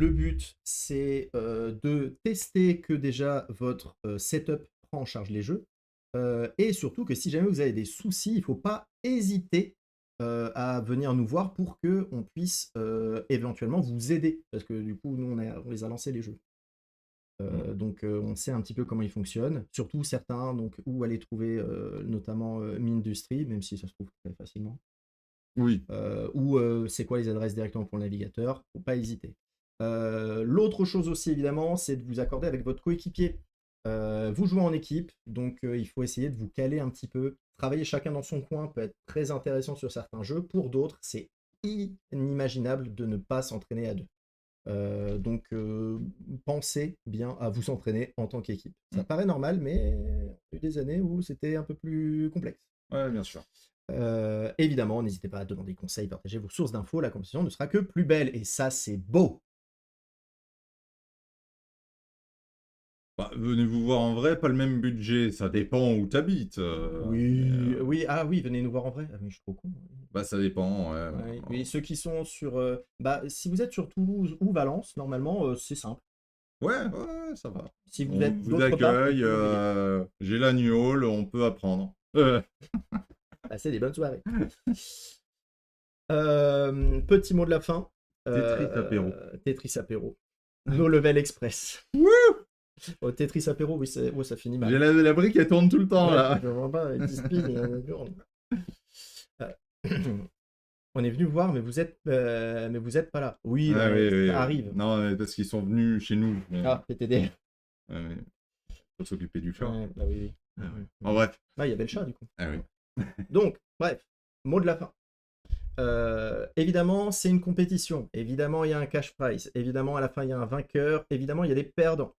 but, c'est de tester que déjà votre setup prend en charge les jeux. Et surtout que si jamais vous avez des soucis, il ne faut pas hésiter à venir nous voir pour qu'on puisse éventuellement vous aider. Parce que du coup, nous, on les a lancés les jeux. Donc on sait un petit peu comment ils fonctionnent, surtout certains, donc où aller trouver notamment Mindustry, même si ça se trouve très facilement, Oui. ou c'est quoi les adresses directement pour le navigateur, faut pas hésiter. L'autre chose aussi évidemment, c'est de vous accorder avec votre coéquipier. Vous jouez en équipe, donc il faut essayer de vous caler un petit peu. Travailler chacun dans son coin peut être très intéressant sur certains jeux, pour d'autres c'est inimaginable de ne pas s'entraîner à deux. Donc pensez bien à vous entraîner en tant qu'équipe. Ça paraît normal, mais il y a eu des années où c'était un peu plus complexe. Ouais, bien sûr. Évidemment, n'hésitez pas à demander conseil, partager vos sources d'infos, la compétition ne sera que plus belle, et ça c'est beau. Bah, venez vous voir en vrai, pas le même budget, ça dépend où t'habites. Oui, ah oui, venez nous voir en vrai. Ah, mais je suis trop con. Bah ça dépend, ouais. Ouais, oui, ceux qui sont sur... si vous êtes sur Toulouse ou Valence, normalement, c'est simple. Ouais, ça va. Si vous On êtes vous d'autre part, accueille, vous pouvez venir. j'ai l'agneau, on peut apprendre. Passez des bonnes soirées. Petit mot de la fin. Tetris apéro. Tetris apéro. No Level Express. Oh, Tetris apéro, oui, ça finit mal. J'ai la brique, elle tourne tout le temps, Ouais, là. je vois pas, 10 piles, il y en a dur. On est venu voir, mais vous êtes pas là. Oui, Ah, bah, oui. ça arrive. Non, mais parce qu'ils sont venus chez nous. Ah, PTD. Ouais, mais faut s'occuper du chat. Ouais, bah oui. En bref. Ah, il y avait le chat, du coup. Ah oui. Donc, bref, mot de la fin. Évidemment, c'est une compétition. Évidemment, il y a un cash prize. Évidemment, à la fin, il y a un vainqueur. Évidemment, il y a des perdants.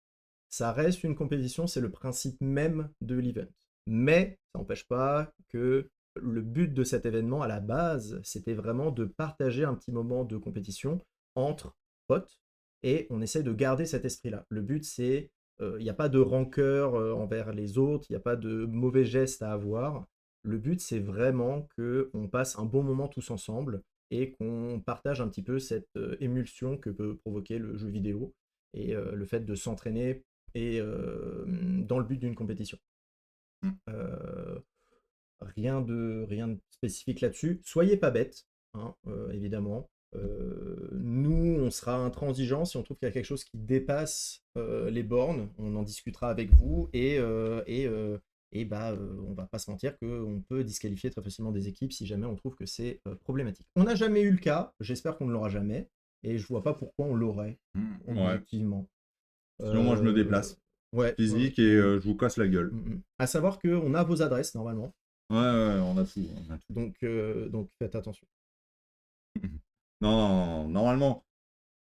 Ça reste une compétition, c'est le principe même de l'event. Mais ça n'empêche pas que le but de cet événement, à la base, c'était vraiment de partager un petit moment de compétition entre potes, et on essaie de garder cet esprit-là. Le but, c'est, il n'y a pas de rancœur envers les autres, il n'y a pas de mauvais gestes à avoir. Le but, c'est vraiment qu'on passe un bon moment tous ensemble et qu'on partage un petit peu cette émulsion que peut provoquer le jeu vidéo et le fait de s'entraîner et dans le but d'une compétition. Rien de spécifique là-dessus. Soyez pas bêtes, hein, évidemment. Nous, on sera intransigeants si on trouve qu'il y a quelque chose qui dépasse les bornes. On en discutera avec vous et on va pas se mentir qu'on peut disqualifier très facilement des équipes si jamais on trouve que c'est problématique. On n'a jamais eu le cas, j'espère qu'on ne l'aura jamais, et je vois pas pourquoi on l'aurait, objectivement. Sinon, moi, je me déplace. Physique et je vous casse la gueule. À savoir qu'on a vos adresses, normalement. Ouais, on a tout. Donc faites attention. Non, normalement,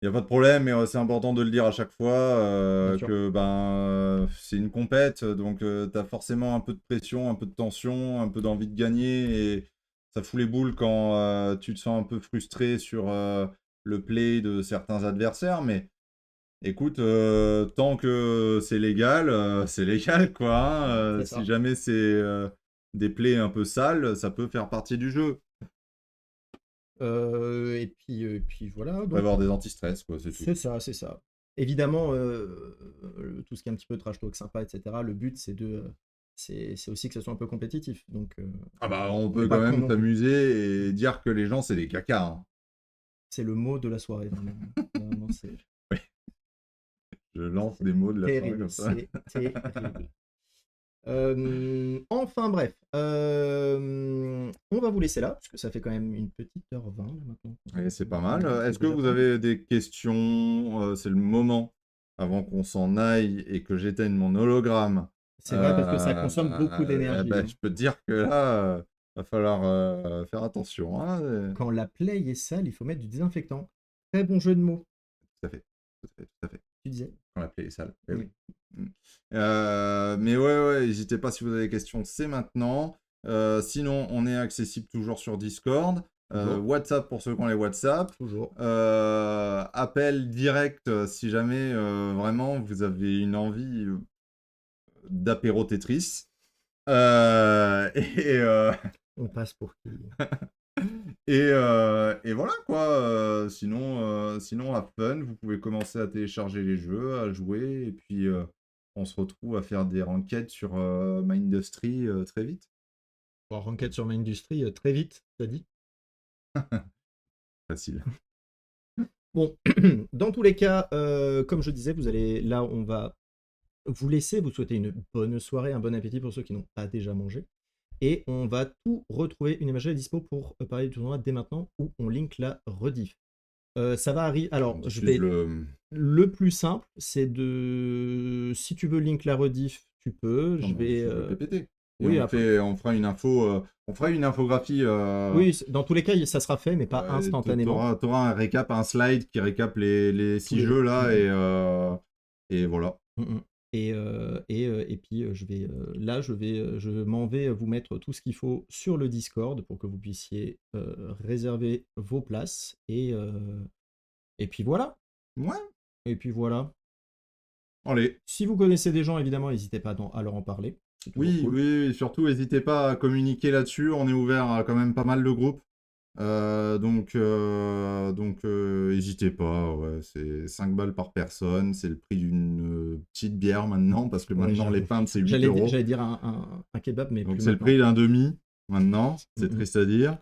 il n'y a pas de problème, mais c'est important de le dire à chaque fois que c'est une compète, donc tu as forcément un peu de pression, un peu de tension, un peu d'envie de gagner, et ça fout les boules quand tu te sens un peu frustré sur le play de certains adversaires, mais Écoute, tant que c'est légal, quoi. Hein, C'est ça. si jamais c'est des plaies un peu sales, ça peut faire partie du jeu. Et puis voilà. On peut Donc, avoir des anti-stress, quoi, c'est tout. c'est ça, c'est ça. Évidemment, tout ce qui est un petit peu trash talk sympa, etc., le but, c'est aussi que ça soit un peu compétitif. Donc, Ah bah, on on peut n'est pas quand con même non plus. s'amuser et dire que les gens, c'est des cacas. Hein. C'est le mot de la soirée, vraiment. Vraiment, c'est Je lance des mots de la soirée terrible. comme ça. C'est terrible. Enfin bref, on va vous laisser là, parce que ça fait quand même une petite heure 20 là, maintenant. Et c'est pas mal. C'est Est-ce que déjà vous pas mal. avez des questions? C'est le moment avant qu'on s'en aille et que j'éteigne mon hologramme. C'est vrai parce que ça consomme beaucoup d'énergie. Bah, Hein. je peux te dire que là, va falloir faire attention. Hein, Quand la play est sale, il faut mettre du désinfectant. Très bon jeu de mots, Tout à fait. Tout à fait. Tout à fait. tu disais. Quand la plaie est sale. Eh Oui. oui. Mais ouais, n'hésitez pas si vous avez des questions, c'est maintenant. Sinon, on est accessible toujours sur Discord. Toujours. WhatsApp pour ceux qui ont les WhatsApp. Toujours. Appel direct si jamais vraiment vous avez une envie d'apéro Tetris. Et, On passe pour qui? et voilà quoi. Sinon, have fun. Vous pouvez commencer à télécharger les jeux, à jouer. Et puis, on se retrouve à faire des enquêtes sur Mindustry très vite. Bon, enquête sur Mindustry très vite, t'as dit. Facile. Bon, dans tous les cas, comme je disais, là, on va vous laisser, vous souhaiter une bonne soirée, un bon appétit pour ceux qui n'ont pas déjà mangé. Et on va tout retrouver, une image à dispo pour parler du tournoi dès maintenant, où on link la rediff. Ça va arriver. Alors, On je diffuse vais. Le plus simple, c'est de. Si tu veux link la rediff, tu peux. Non, Je mais on vais. diffuse le PPT. Et Oui, après. on fera une info, on fera une infographie. Oui, dans tous les cas, ça sera fait, mais pas instantanément. T'auras un récap, un slide qui récap les 6 les- jeux là Mhm. et voilà. Et puis je m'en vais vous mettre tout ce qu'il faut sur le Discord pour que vous puissiez réserver vos places et puis voilà. Ouais, Et puis voilà. allez. Si vous connaissez des gens, évidemment, n'hésitez pas à leur en parler. C'est toujours Oui, cool. oui, surtout n'hésitez pas à communiquer là-dessus. On est ouvert à quand même pas mal de groupes. Donc, n'hésitez pas. Ouais, c'est 5 balles par personne. C'est le prix d'une petite bière maintenant, parce que Ouais, maintenant les pintes c'est 8 euros. J'allais dire un kebab, mais Donc plus c'est le maintenant. prix d'un demi maintenant. C'est Mhm. triste à dire.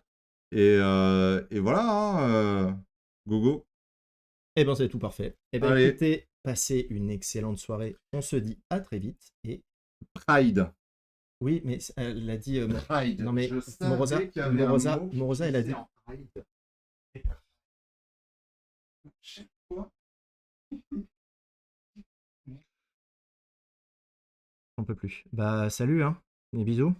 Et voilà. Hein, gogo. Eh ben, c'est tout parfait. Eh ben, Allez, écoutez, passez une excellente soirée. On se dit à très vite. Et Pride. oui, mais elle a dit. Pride. Non, mais Je savais qu'il y avait un mot qui Morosa, elle a dit. finissait en Pride. Chaque fois. J'en peux plus. Bah, salut, hein. Des bisous.